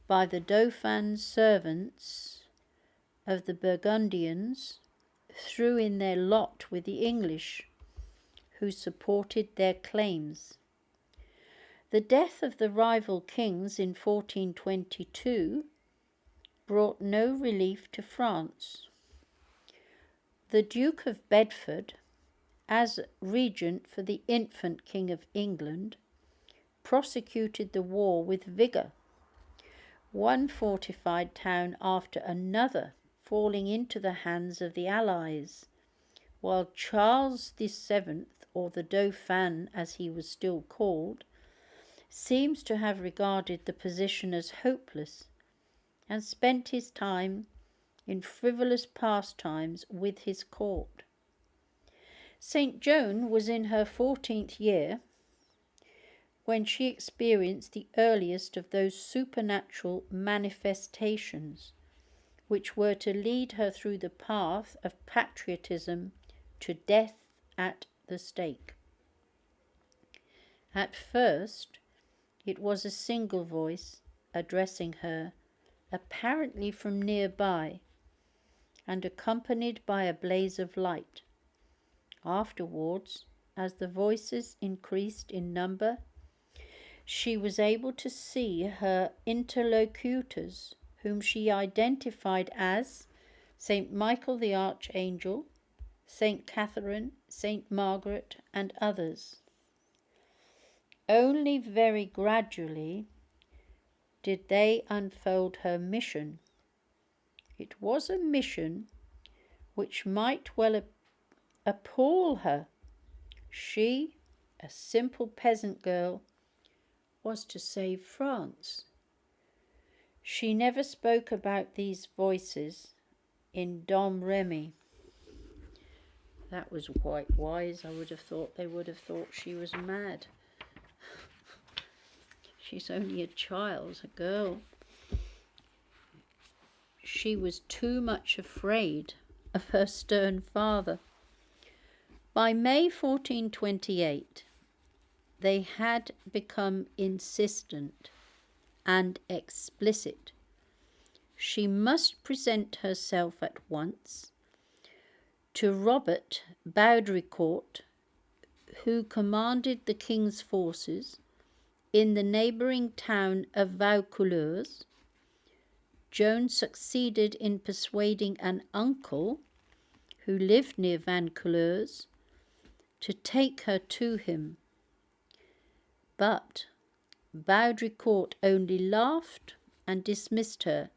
by the Dauphin's servants of the Burgundians, threw in their lot with the English, who supported their claims. The death of the rival kings in 1422 brought no relief to France. The Duke of Bedford, as regent for the infant King of England, prosecuted the war with vigour, one fortified town after another falling into the hands of the Allies, while Charles VII, or the Dauphin as he was still called, seems to have regarded the position as hopeless, and spent his time in frivolous pastimes with his court. St. Joan was in her 14th year when she experienced the earliest of those supernatural manifestations which were to lead her through the path of patriotism to death at the stake. At first, it was a single voice addressing her, apparently from nearby, and accompanied by a blaze of light. Afterwards, as the voices increased in number, she was able to see her interlocutors, whom she identified as St. Michael the Archangel, St. Catherine, St. Margaret, and others. Only very gradually did they unfold her mission. It was a mission which might well appall her. She, a simple peasant girl, was to save France. She never spoke about these voices in Domremy. That was quite wise. I would have thought they would have thought she was mad. She's only a child, a girl. She was too much afraid of her stern father. By May 1428, they had become insistent and explicit. She must present herself at once to Robert Baudricourt, who commanded the king's forces in the neighbouring town of Vaucouleurs. Joan succeeded in persuading an uncle who lived near Vaucouleurs to take her to him. But Baudricourt only laughed and dismissed her,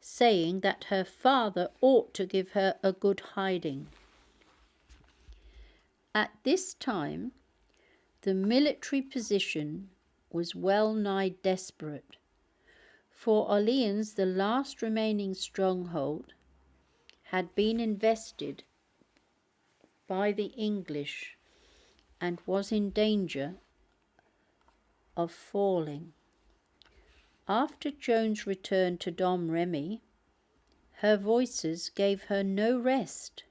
saying that her father ought to give her a good hiding. At this time, the military position was well nigh desperate, for Orleans, the last remaining stronghold, had been invested by the English and was in danger of falling. After Joan's return to Domremy, her voices gave her no rest.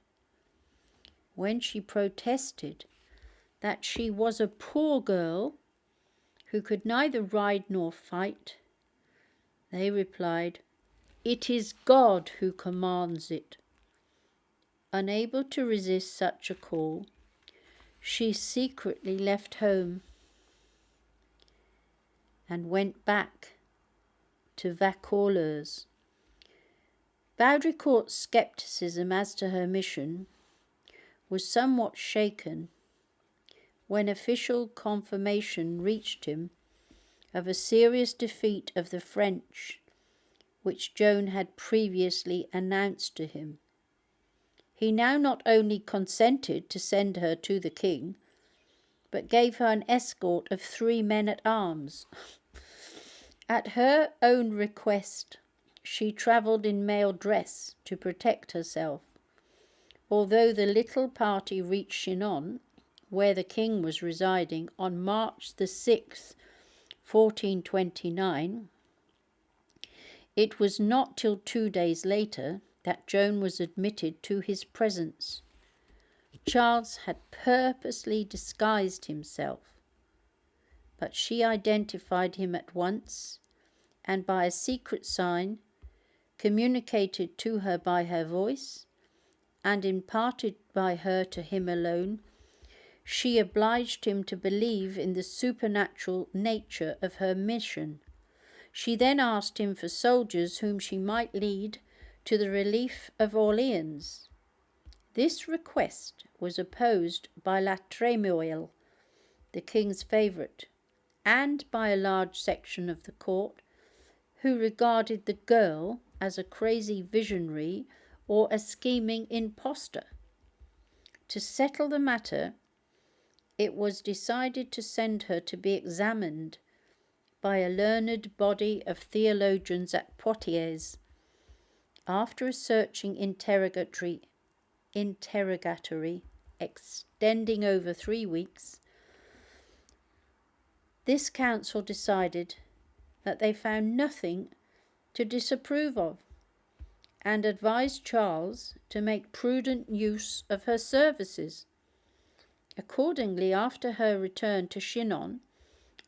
When she protested that she was a poor girl who could neither ride nor fight, they replied, "It is God who commands it." Unable to resist such a call, she secretly left home and went back to Vaucouleurs. Baudricourt's scepticism as to her mission was somewhat shaken when official confirmation reached him of a serious defeat of the French, which Joan had previously announced to him. He now not only consented to send her to the king, but gave her an escort of 3 men-at-arms. At her own request, she travelled in male dress to protect herself. Although the little party reached Chinon, where the king was residing, on March the 6th, 1429, it was not till 2 days later that Joan was admitted to his presence. Charles had purposely disguised himself, but she identified him at once, and by a secret sign, communicated to her by her voice, and imparted by her to him alone, she obliged him to believe in the supernatural nature of her mission. She then asked him for soldiers whom she might lead to the relief of Orleans. This request was opposed by La Trémouille, the king's favourite, and by a large section of the court, who regarded the girl as a crazy visionary or a scheming impostor. To settle the matter, it was decided to send her to be examined by a learned body of theologians at Poitiers, After a searching interrogatory extending over 3 weeks, this council decided that they found nothing to disapprove of, and advised Charles to make prudent use of her services. Accordingly, after her return to Chinon,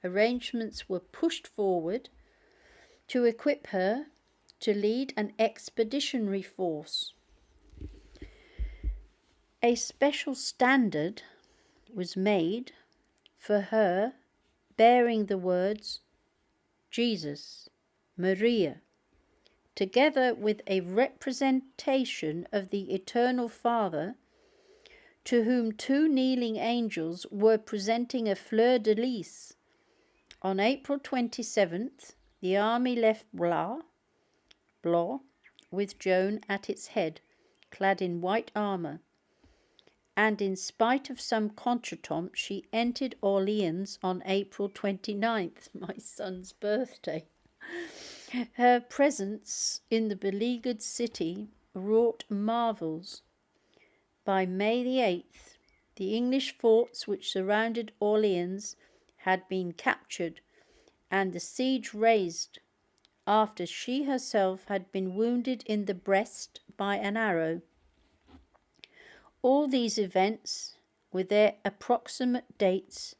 arrangements were pushed forward to equip her to lead an expeditionary force. A special standard was made for her bearing the words Jesus, Maria, together with a representation of the Eternal Father, to whom 2 kneeling angels were presenting a fleur-de-lis. On April 27th, the army left Blois, with Joan at its head, clad in white armour, and in spite of some contretemps, she entered Orleans on April 29th, my son's birthday. Her presence in the beleaguered city wrought marvels. By May the 8th, the English forts which surrounded Orleans had been captured and the siege raised, after she herself had been wounded in the breast by an arrow. All these events, with their approximate dates,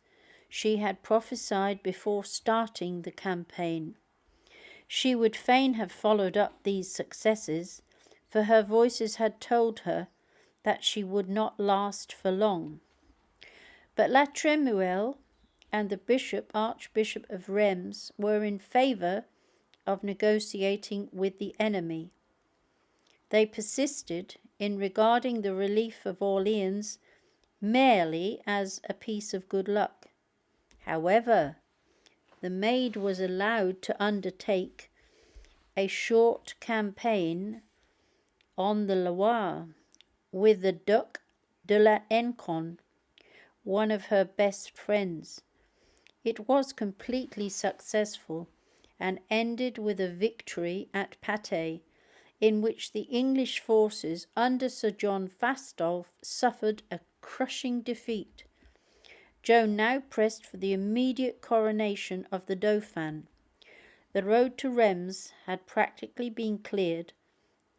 she had prophesied before starting the campaign. She would fain have followed up these successes, for her voices had told her that she would not last for long. But La Tremouille and the Archbishop of Reims were in favour of negotiating with the enemy. They persisted in regarding the relief of Orleans merely as a piece of good luck. However, the Maid was allowed to undertake a short campaign on the Loire with the Duc de l'Ancon, one of her best friends. It was completely successful and ended with a victory at Patay, in which the English forces under Sir John Fastolf suffered a crushing defeat. Joan now pressed for the immediate coronation of the Dauphin. The road to Reims had practically been cleared,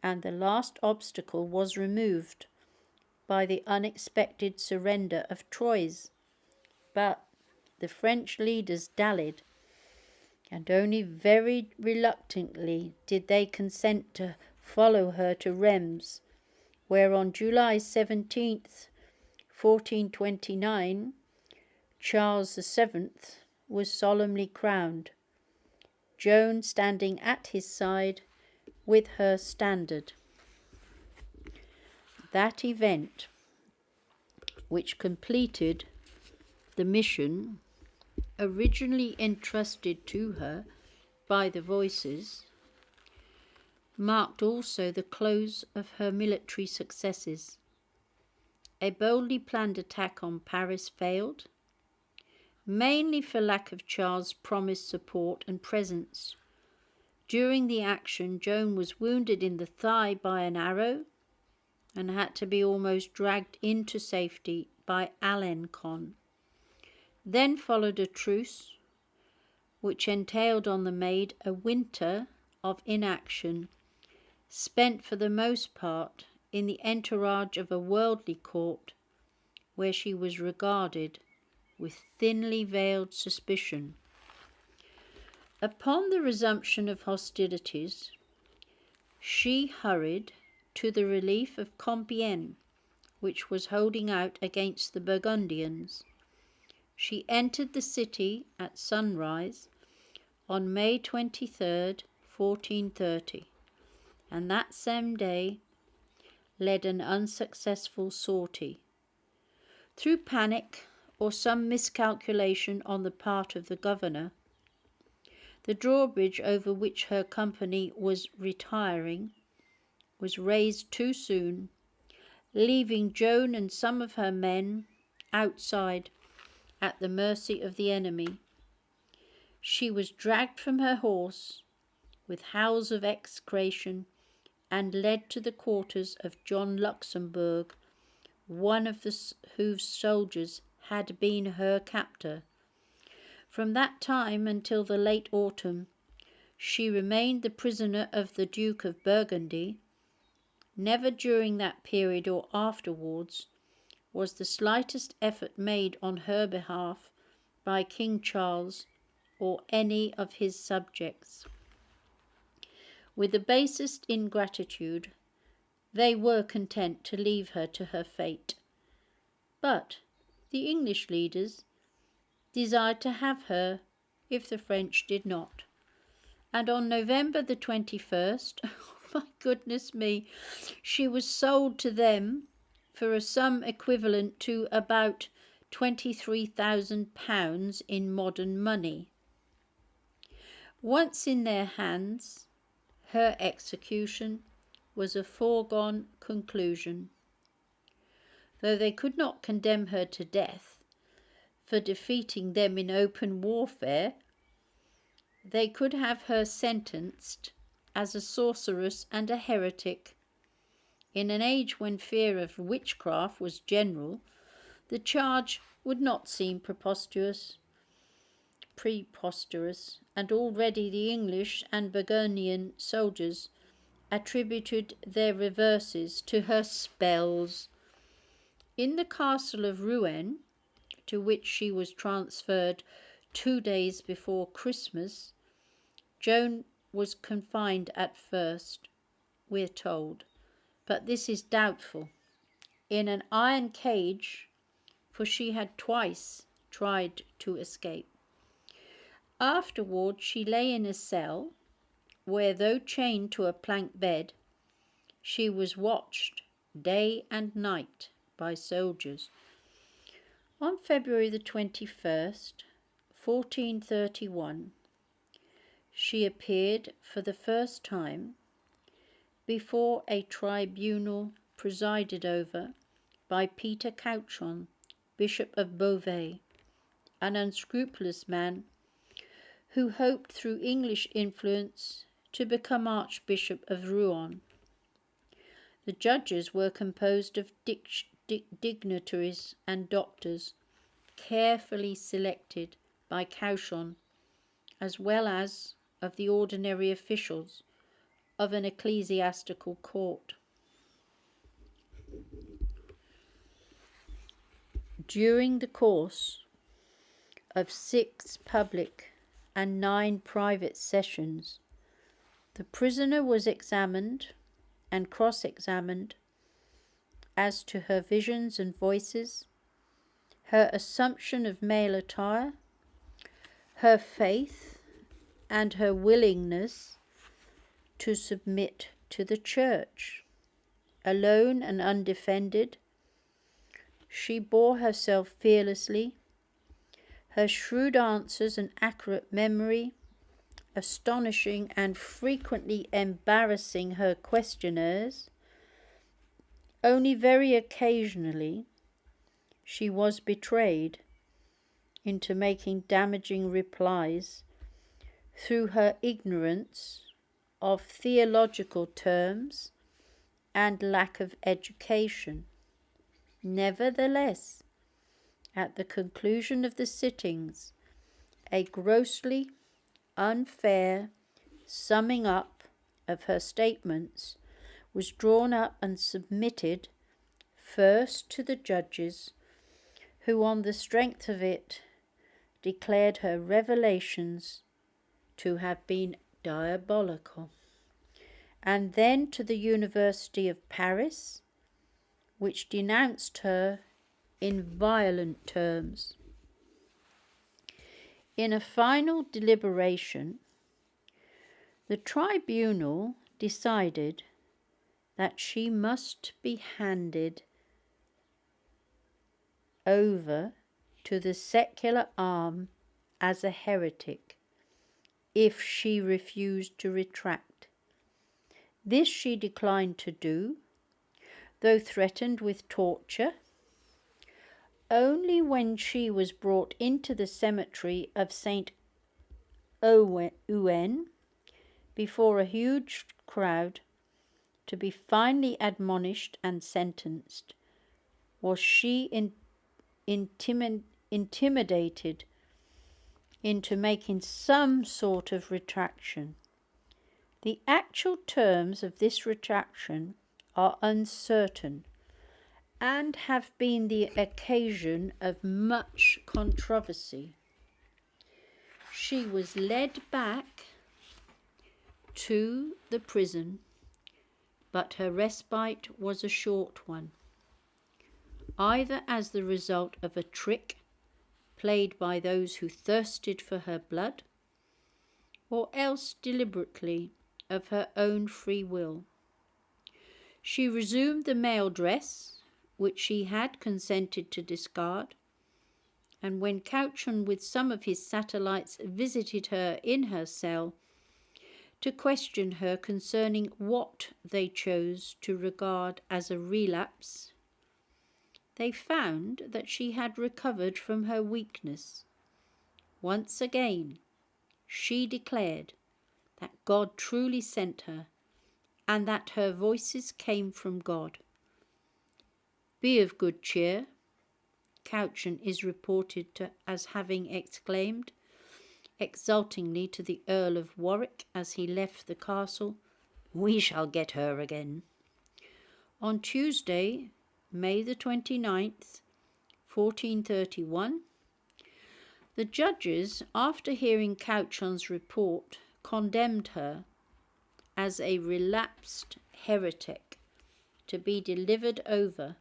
and the last obstacle was removed by the unexpected surrender of Troyes. But the French leaders dallied, and only very reluctantly did they consent to follow her to Reims, where on July 17th, 1429, Charles VII was solemnly crowned, Joan standing at his side with her standard. That event, which completed the mission originally entrusted to her by the Voices, marked also the close of her military successes. A boldly planned attack on Paris failed, mainly for lack of Charles' promised support and presence. During the action, Joan was wounded in the thigh by an arrow and had to be almost dragged into safety by Alencon. Then followed a truce, which entailed on the Maid a winter of inaction, spent for the most part in the entourage of a worldly court, where she was regarded with thinly veiled suspicion. Upon the resumption of hostilities, she hurried to the relief of Compiègne, which was holding out against the Burgundians. She entered the city at sunrise on May 23rd, 1430, and that same day led an unsuccessful sortie. Through panic or some miscalculation on the part of the governor, the drawbridge over which her company was retiring was raised too soon, leaving Joan and some of her men outside at the mercy of the enemy. She was dragged from her horse with howls of execration and led to the quarters of John Luxembourg, one of whose soldiers had been her captor. From that time until the late autumn, she remained the prisoner of the Duke of Burgundy. Never during that period or afterwards was the slightest effort made on her behalf by King Charles or any of his subjects. With the basest ingratitude, they were content to leave her to her fate. But the English leaders desired to have her if the French did not. And on November the 21st, oh my goodness me, she was sold to them for a sum equivalent to about £23,000 in modern money. Once in their hands, her execution was a foregone conclusion. Though they could not condemn her to death for defeating them in open warfare, they could have her sentenced as a sorceress and a heretic. In an age when fear of witchcraft was general, the charge would not seem preposterous, and already the English and Burgundian soldiers attributed their reverses to her spells. In the castle of Rouen, to which she was transferred 2 days before Christmas, Joan was confined at first, we're told, but this is doubtful, in an iron cage, for she had twice tried to escape. Afterward she lay in a cell where, though chained to a plank bed, she was watched day and night by soldiers. On February the 21st, 1431, she appeared for the first time before a tribunal presided over by Peter Cauchon, Bishop of Beauvais, an unscrupulous man who hoped through English influence to become Archbishop of Rouen. The judges were composed of dignitaries and doctors, carefully selected by Cauchon, as well as of the ordinary officials of an ecclesiastical court. During the course of 6 public and 9 private sessions, the prisoner was examined and cross-examined as to her visions and voices, her assumption of male attire, her faith, and her willingness to submit to the Church. Alone and undefended, she bore herself fearlessly. Her shrewd answers and accurate memory, astonishing and frequently embarrassing her questioners. Only very occasionally she was betrayed into making damaging replies through her ignorance of theological terms and lack of education. Nevertheless, at the conclusion of the sittings, a grossly unfair summing up of her statements was drawn up and submitted first to the judges, who on the strength of it declared her revelations to have been diabolical, and then to the University of Paris, which denounced her in violent terms. In a final deliberation, the tribunal decided that she must be handed over to the secular arm as a heretic if she refused to retract. This she declined to do, though threatened with torture. Only when she was brought into the cemetery of St. Ouen before a huge crowd to be finally admonished and sentenced, was she intimidated into making some sort of retraction. The actual terms of this retraction are uncertain and have been the occasion of much controversy. She was led back to the prison, but her respite was a short one, either as the result of a trick played by those who thirsted for her blood, or else deliberately of her own free will. She resumed the male dress, which she had consented to discard, and when Cauchon with some of his satellites visited her in her cell to question her concerning what they chose to regard as a relapse, they found that she had recovered from her weakness. Once again, she declared that God truly sent her, and that her voices came from God. "Be of good cheer," Cauchon is reported as having exclaimed exultingly to the Earl of Warwick as he left the castle, "we shall get her again." On Tuesday, May the 29th, 1431, the judges, after hearing Cauchon's report, condemned her as a relapsed heretic to be delivered over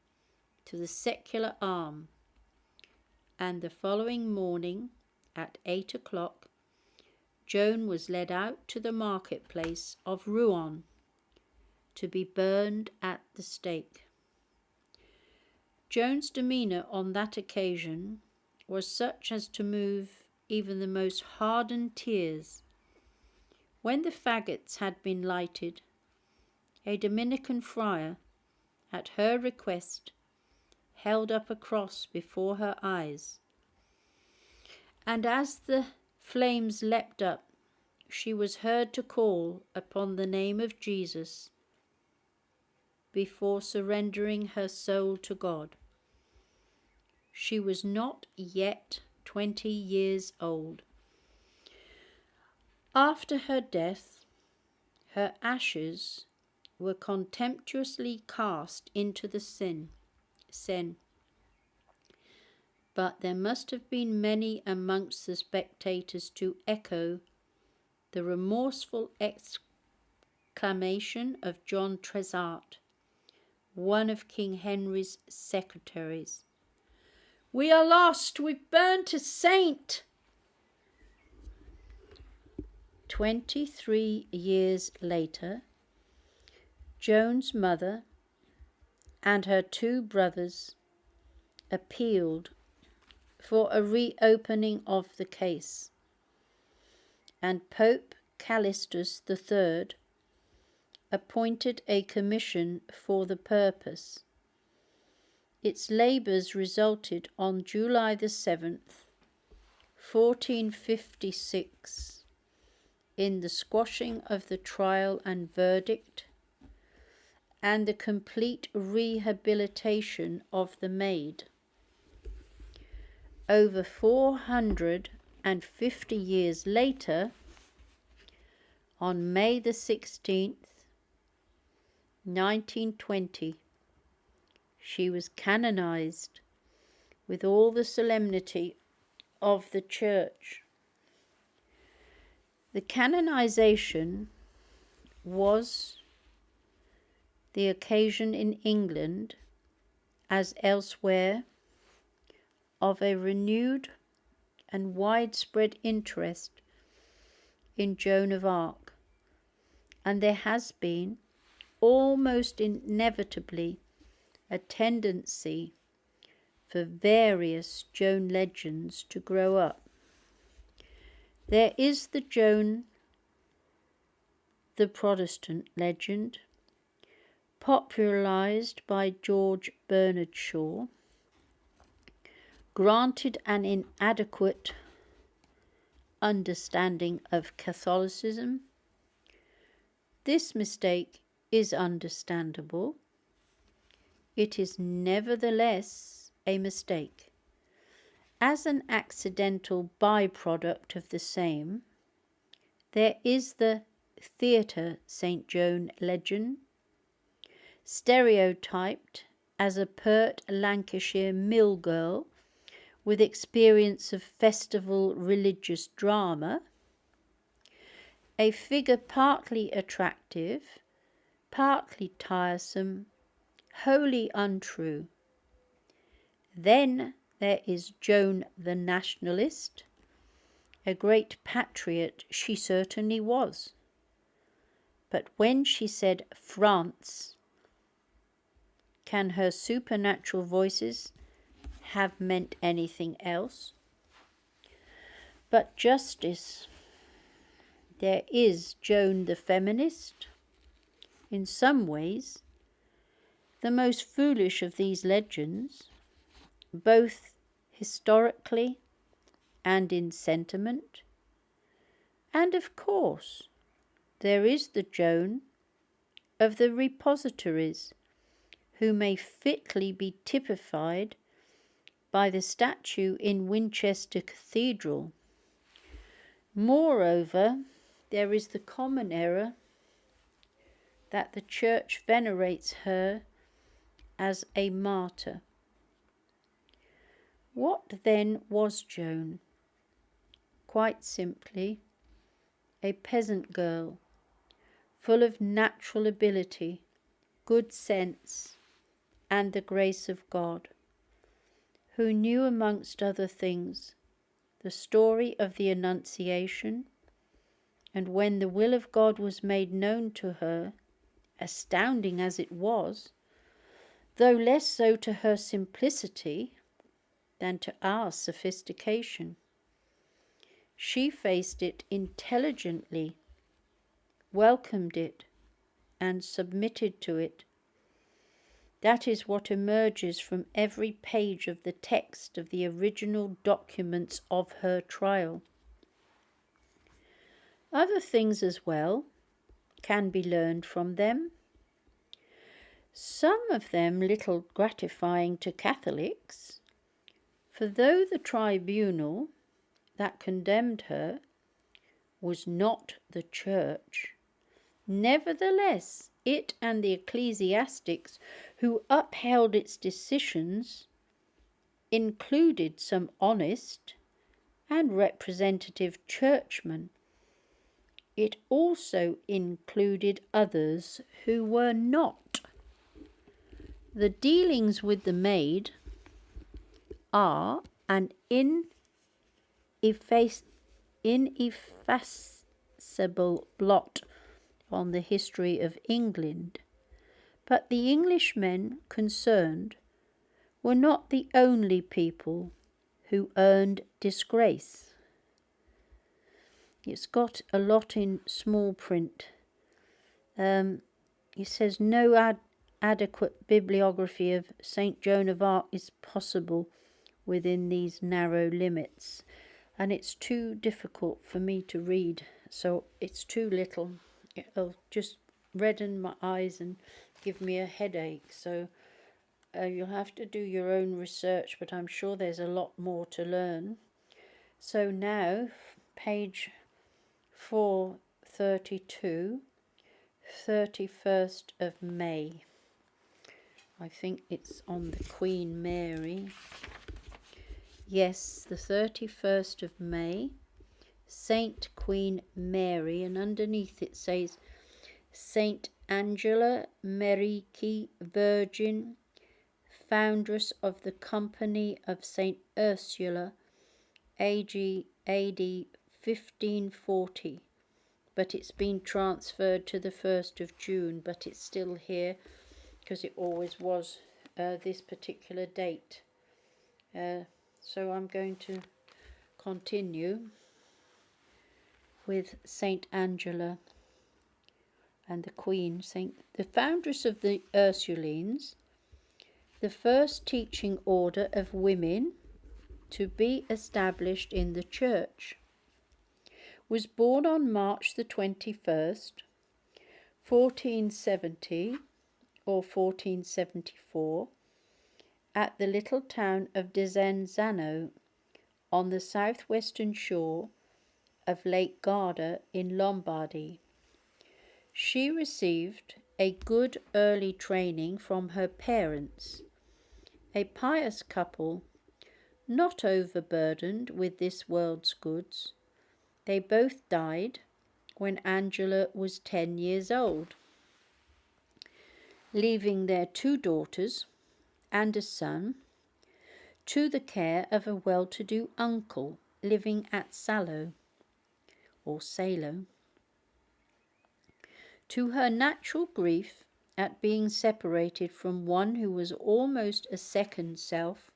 to the secular arm, and the following morning at 8 o'clock, Joan was led out to the marketplace of Rouen to be burned at the stake. Joan's demeanour on that occasion was such as to move even the most hardened tears. When the faggots had been lighted, a Dominican friar, at her request, held up a cross before her eyes, and as the flames leapt up, she was heard to call upon the name of Jesus before surrendering her soul to God. She was not yet 20 years old. After her death, her ashes were contemptuously cast into the Seine. But there must have been many amongst the spectators to echo the remorseful exclamation of John Trezart, one of King Henry's secretaries. "We are lost! We've burnt a saint!" 23 years later, Joan's mother and her 2 brothers appealed for a reopening of the case, and Pope Callistus III appointed a commission for the purpose. Its labours resulted on July the 7th, 1456, in the squashing of the trial and verdict and the complete rehabilitation of the maid. Over 450 years later, on May the 16th, 1920, she was canonized with all the solemnity of the Church. The canonization was the occasion in England, as elsewhere, of a renewed and widespread interest in Joan of Arc, and there has been, almost inevitably, a tendency for various Joan legends to grow up. There is the Joan the Protestant legend, popularised by George Bernard Shaw, granted an inadequate understanding of Catholicism. This mistake is understandable, it is nevertheless a mistake. As an accidental byproduct of the same, there is the theatre St. Joan legend, stereotyped as a pert Lancashire mill girl with experience of festival religious drama, a figure partly attractive, partly tiresome, wholly untrue. Then there is Joan the nationalist, a great patriot she certainly was. But when she said France, can her supernatural voices have meant anything else? But justice. There is Joan the feminist, in some ways the most foolish of these legends, both historically and in sentiment. And of course, there is the Joan of the repositories, who may fitly be typified by the statue in Winchester Cathedral. Moreover, there is the common error that the Church venerates her as a martyr. What then was Joan? Quite simply, a peasant girl, full of natural ability, good sense, and the grace of God, who knew, amongst other things, the story of the Annunciation, and when the will of God was made known to her, astounding as it was, though less so to her simplicity than to our sophistication, she faced it intelligently, welcomed it, and submitted to it. That is what emerges from every page of the text of the original documents of her trial. Other things as well can be learned from them, some of them little gratifying to Catholics, for though the tribunal that condemned her was not the Church, nevertheless it and the ecclesiastics who upheld its decisions included some honest and representative churchmen. It also included others who were not. The dealings with the maid are an ineffaceable blot on the history of England, but the Englishmen concerned were not the only people who earned disgrace. It's got a lot in small print. It says no adequate bibliography of St. Joan of Arc is possible within these narrow limits, and it's too difficult for me to read, so it's too little. It'll just redden my eyes and give me a headache, so you'll have to do your own research, but I'm sure there's a lot more to learn. So now, page 432, 31st of May. I think it's on the Queen Mary. Yes, the 31st of May, Saint Queen Mary, and underneath it says Saint Angela Meriki Virgin, foundress of the Company of Saint Ursula, AD 1540, but it's been transferred to the 1st of June, but it's still here because it always was this particular date. So I'm going to continue with Saint Angela and the Queen, the foundress of the Ursulines, the first teaching order of women to be established in the Church, was born on March the 21st, 1470 or 1474, at the little town of Desenzano on the southwestern shore of Lake Garda in Lombardy. She received a good early training from her parents, a pious couple, not overburdened with this world's goods. They both died when Angela was 10 years old, leaving their 2 daughters and a son to the care of a well-to-do uncle living at Salo. To her natural grief at being separated from one who was almost a second self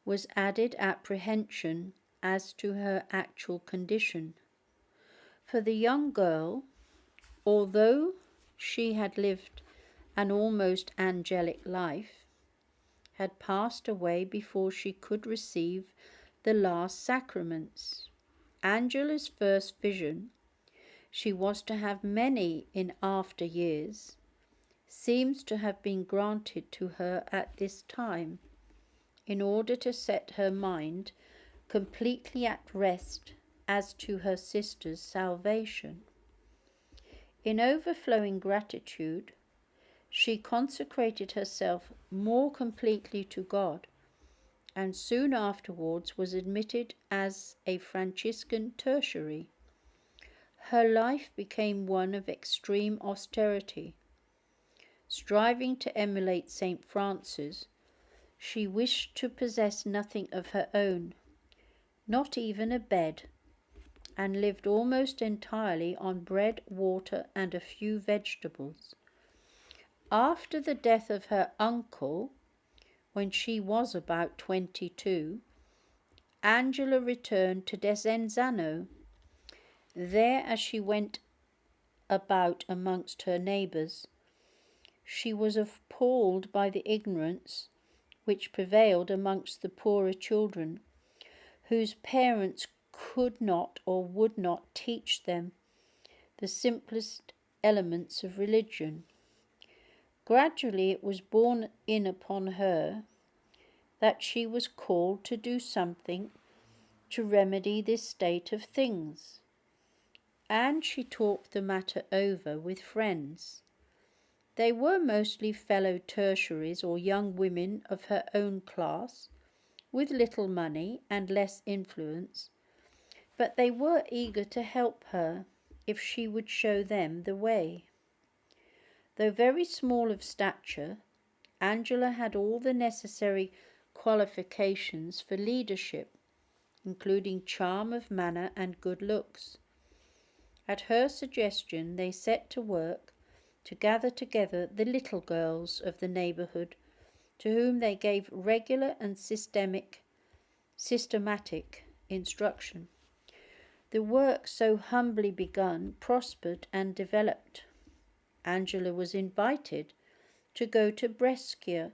was added apprehension as to her actual condition. For the young girl, although she had lived an almost angelic life, had passed away before she could receive the last sacraments. Angela's first vision, she was to have many in after years, seems to have been granted to her at this time, in order to set her mind completely at rest as to her sister's salvation. In overflowing gratitude, she consecrated herself more completely to God, and soon afterwards was admitted as a Franciscan tertiary. Her life became one of extreme austerity. Striving to emulate St. Francis, she wished to possess nothing of her own, not even a bed, and lived almost entirely on bread, water, and a few vegetables. After the death of her uncle, when she was about 22, Angela returned to Desenzano. There, as she went about amongst her neighbours, she was appalled by the ignorance which prevailed amongst the poorer children, whose parents could not or would not teach them the simplest elements of religion. Gradually it was borne in upon her that she was called to do something to remedy this state of things, and she talked the matter over with friends. They were mostly fellow tertiaries or young women of her own class, with little money and less influence, but they were eager to help her if she would show them the way. Though very small of stature, Angela had all the necessary qualifications for leadership, including charm of manner and good looks. At her suggestion, they set to work to gather together the little girls of the neighbourhood, to whom they gave regular and systematic instruction. The work, so humbly begun, prospered and developed. Angela was invited to go to Brescia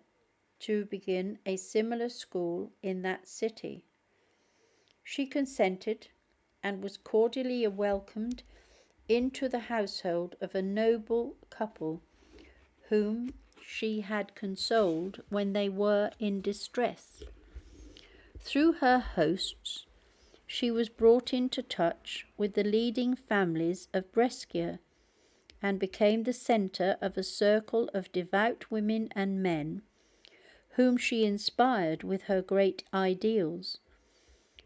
to begin a similar school in that city. She consented and was cordially welcomed into the household of a noble couple whom she had consoled when they were in distress. Through her hosts, she was brought into touch with the leading families of Brescia, and became the centre of a circle of devout women and men, whom she inspired with her great ideals.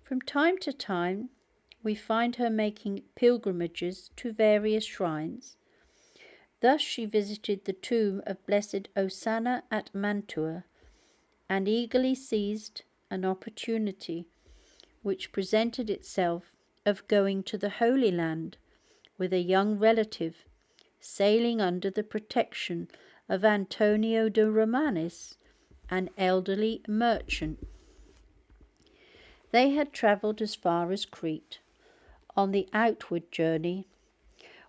From time to time, we find her making pilgrimages to various shrines. Thus she visited the tomb of Blessed Osanna at Mantua, and eagerly seized an opportunity which presented itself of going to the Holy Land with a young relative, sailing under the protection of Antonio de Romanis, an elderly merchant. They had travelled as far as Crete on the outward journey,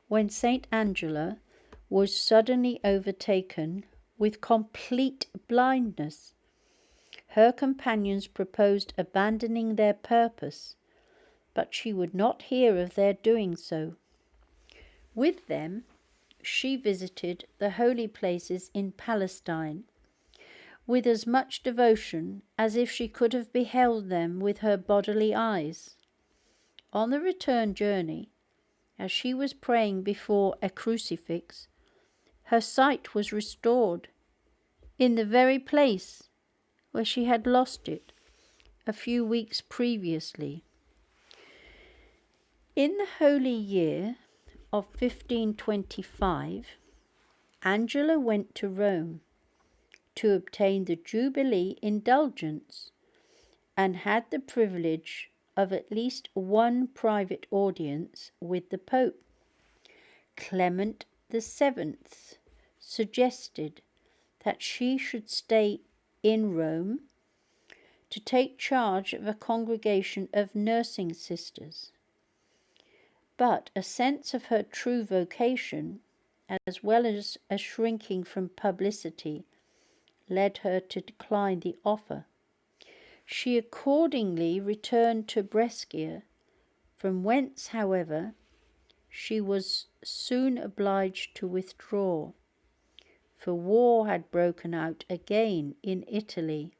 when St. Angela was suddenly overtaken with complete blindness. Her companions proposed abandoning their purpose, but she would not hear of their doing so. With them she visited the holy places in Palestine with as much devotion as if she could have beheld them with her bodily eyes. On the return journey, as she was praying before a crucifix, her sight was restored in the very place where she had lost it a few weeks previously. In the holy year of 1525, Angela went to Rome to obtain the Jubilee indulgence and had the privilege of at least one private audience with the Pope. Clement VII suggested that she should stay in Rome to take charge of a congregation of nursing sisters. But a sense of her true vocation, as well as a shrinking from publicity, led her to decline the offer. She accordingly returned to Brescia, from whence, however, she was soon obliged to withdraw, for war had broken out again in Italy,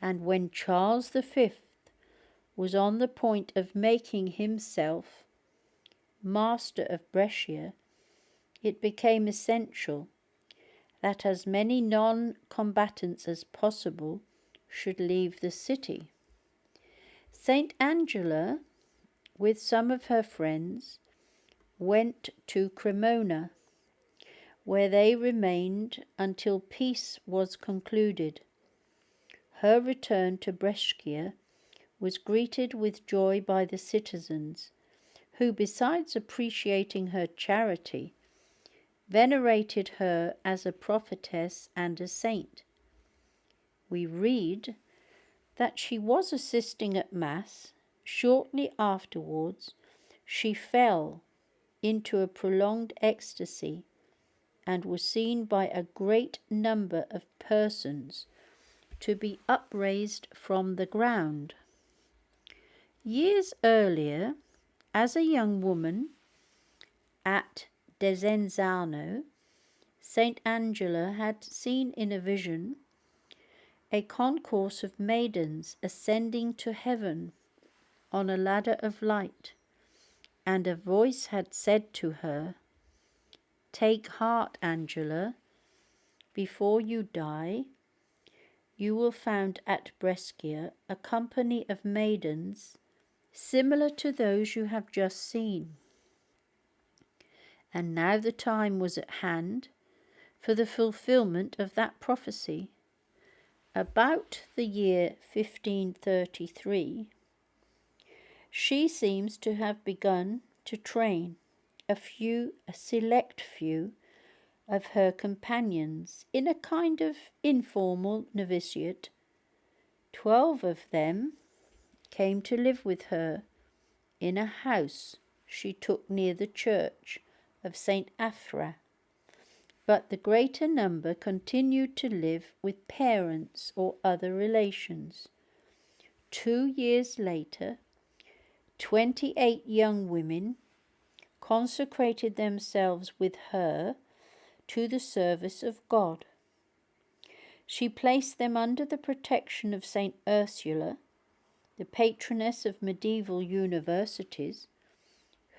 and when Charles V was on the point of making himself master of Brescia, it became essential that as many non-combatants as possible should leave the city. Saint Angela, with some of her friends, went to Cremona, where they remained until peace was concluded. Her return to Brescia was greeted with joy by the citizens, who, besides appreciating her charity, venerated her as a prophetess and a saint. We read that she was assisting at Mass. Shortly afterwards, she fell into a prolonged ecstasy and was seen by a great number of persons to be upraised from the ground. Years earlier, as a young woman at Desenzano, Saint Angela had seen in a vision a concourse of maidens ascending to heaven on a ladder of light, and a voice had said to her, "Take heart, Angela, before you die, you will find at Brescia a company of maidens similar to those you have just seen." And now the time was at hand for the fulfilment of that prophecy. About the year 1533, she seems to have begun to train a select few of her companions in a kind of informal novitiate. 12 of them came to live with her in a house she took near the church of St. Afra, but the greater number continued to live with parents or other relations. 2 years later, 28 young women consecrated themselves with her to the service of God. She placed them under the protection of Saint Ursula, the patroness of medieval universities,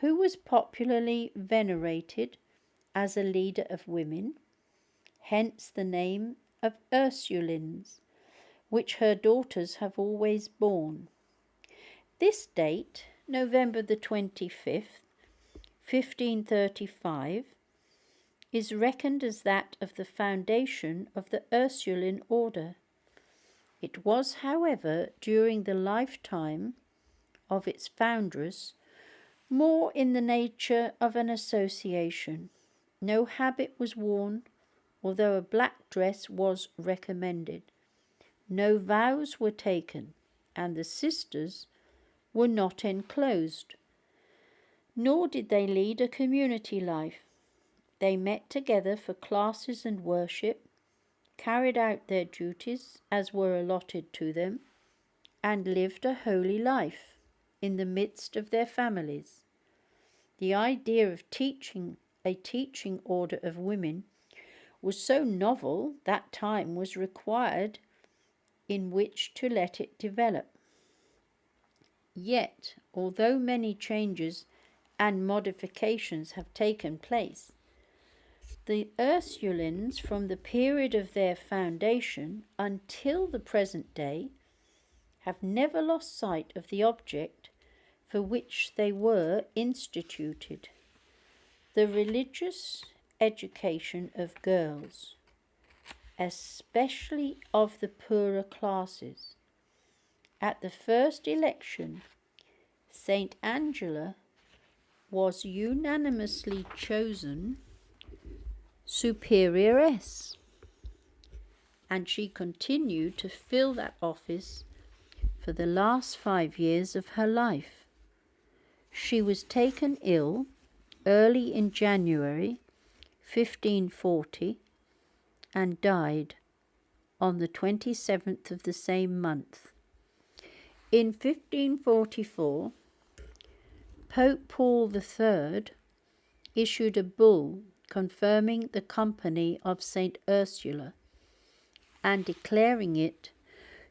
who was popularly venerated as a leader of women, hence the name of Ursulines, which her daughters have always borne. This date, November the 25th, 1535, is reckoned as that of the foundation of the Ursuline order. It was, however, during the lifetime of its foundress, more in the nature of an association. No habit was worn, although a black dress was recommended. No vows were taken, and the sisters were not enclosed, nor did they lead a community life. They met together for classes and worship, carried out their duties as were allotted to them, and lived a holy life in the midst of their families. The idea of teaching a teaching order of women was so novel that time was required in which to let it develop. Yet, although many changes and modifications have taken place, the Ursulines, from the period of their foundation until the present day, have never lost sight of the object for which they were instituted, the religious education of girls, especially of the poorer classes. At the first election, St. Angela was unanimously chosen superioress, and she continued to fill that office for the last 5 years of her life. She was taken ill early in January 1540 and died on the 27th of the same month. In 1544, Pope Paul III issued a bull confirming the Company of St. Ursula and declaring it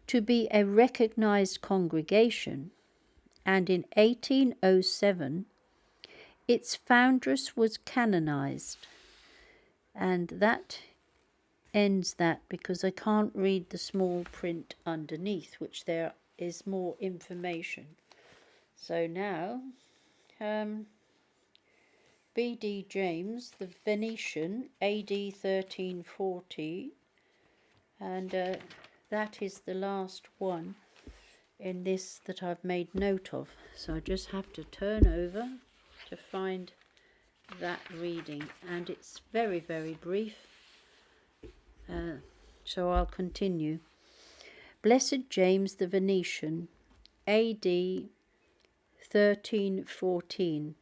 to be a recognized congregation, and in 1807 its foundress was canonized. And that ends that, because I can't read the small print underneath, which there is more information. So now, B.D. James, the Venetian, A.D. 1340, and that is the last one in this that I've made note of. So I just have to turn over to find that reading, and it's very, very brief. So I'll continue. Blessed James the Venetian, A.D. 1314.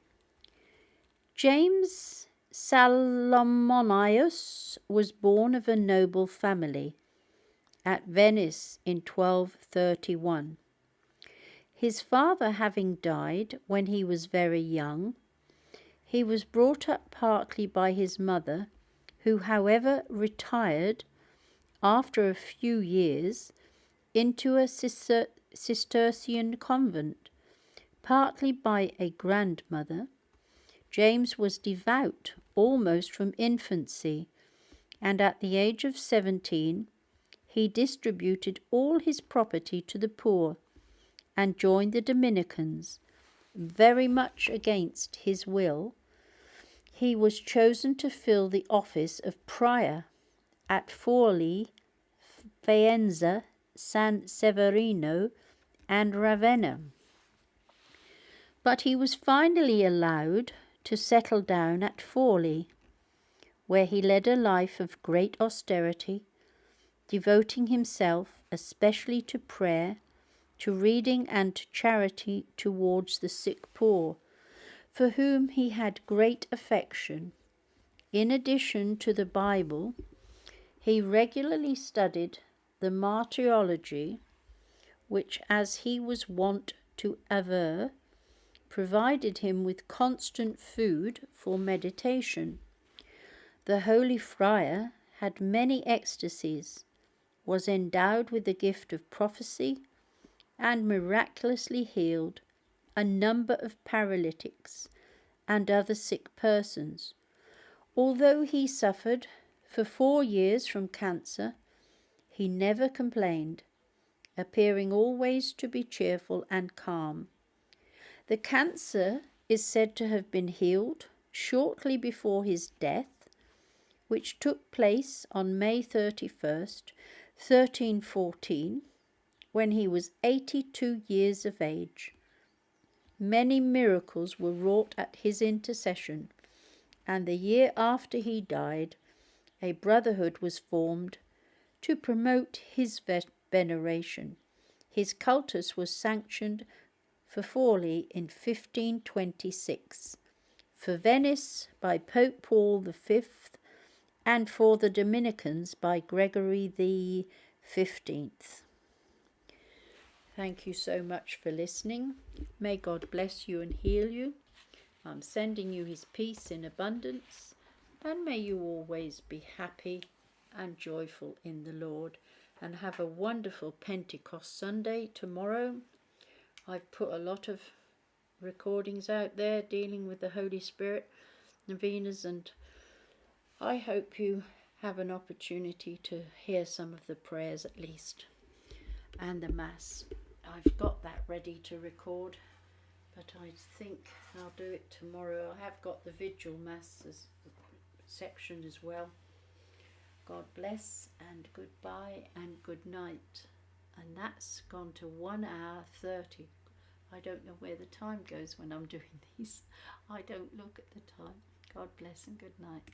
James Salomonius was born of a noble family at Venice in 1231. His father having died when he was very young, he was brought up partly by his mother, who, however, retired after a few years into a Cistercian convent, partly by a grandmother. James was devout almost from infancy, and at the age of 17 he distributed all his property to the poor and joined the Dominicans, very much against his will. He was chosen to fill the office of prior at Forlì, Faenza, San Severino, and Ravenna. But he was finally allowed to settle down at Forlì, where he led a life of great austerity, devoting himself especially to prayer, to reading, and to charity towards the sick poor, for whom he had great affection. In addition to the Bible, he regularly studied the martyrology, which, as he was wont to aver, provided him with constant food for meditation. The holy friar had many ecstasies, was endowed with the gift of prophecy, and miraculously healed a number of paralytics and other sick persons. Although he suffered for 4 years from cancer, he never complained, appearing always to be cheerful and calm. The cancer is said to have been healed shortly before his death, which took place on May 31st, 1314, when he was 82 years of age. Many miracles were wrought at his intercession, and the year after he died, a brotherhood was formed to promote his veneration. His cultus was sanctioned for Forlì in 1526, for Venice by Pope Paul V, and for the Dominicans by Gregory XV. Thank you so much for listening. May God bless you and heal you. I'm sending you his peace in abundance, and may you always be happy and joyful in the Lord, and have a wonderful Pentecost Sunday tomorrow. I've put a lot of recordings out there dealing with the Holy Spirit novenas, and I hope you have an opportunity to hear some of the prayers at least, and the Mass. I've got that ready to record, but I think I'll do it tomorrow. I have got the Vigil Mass section as well. God bless and goodbye and good night. And that's gone to 1 hour 30. I don't know where the time goes when I'm doing these. I don't look at the time. God bless and good night.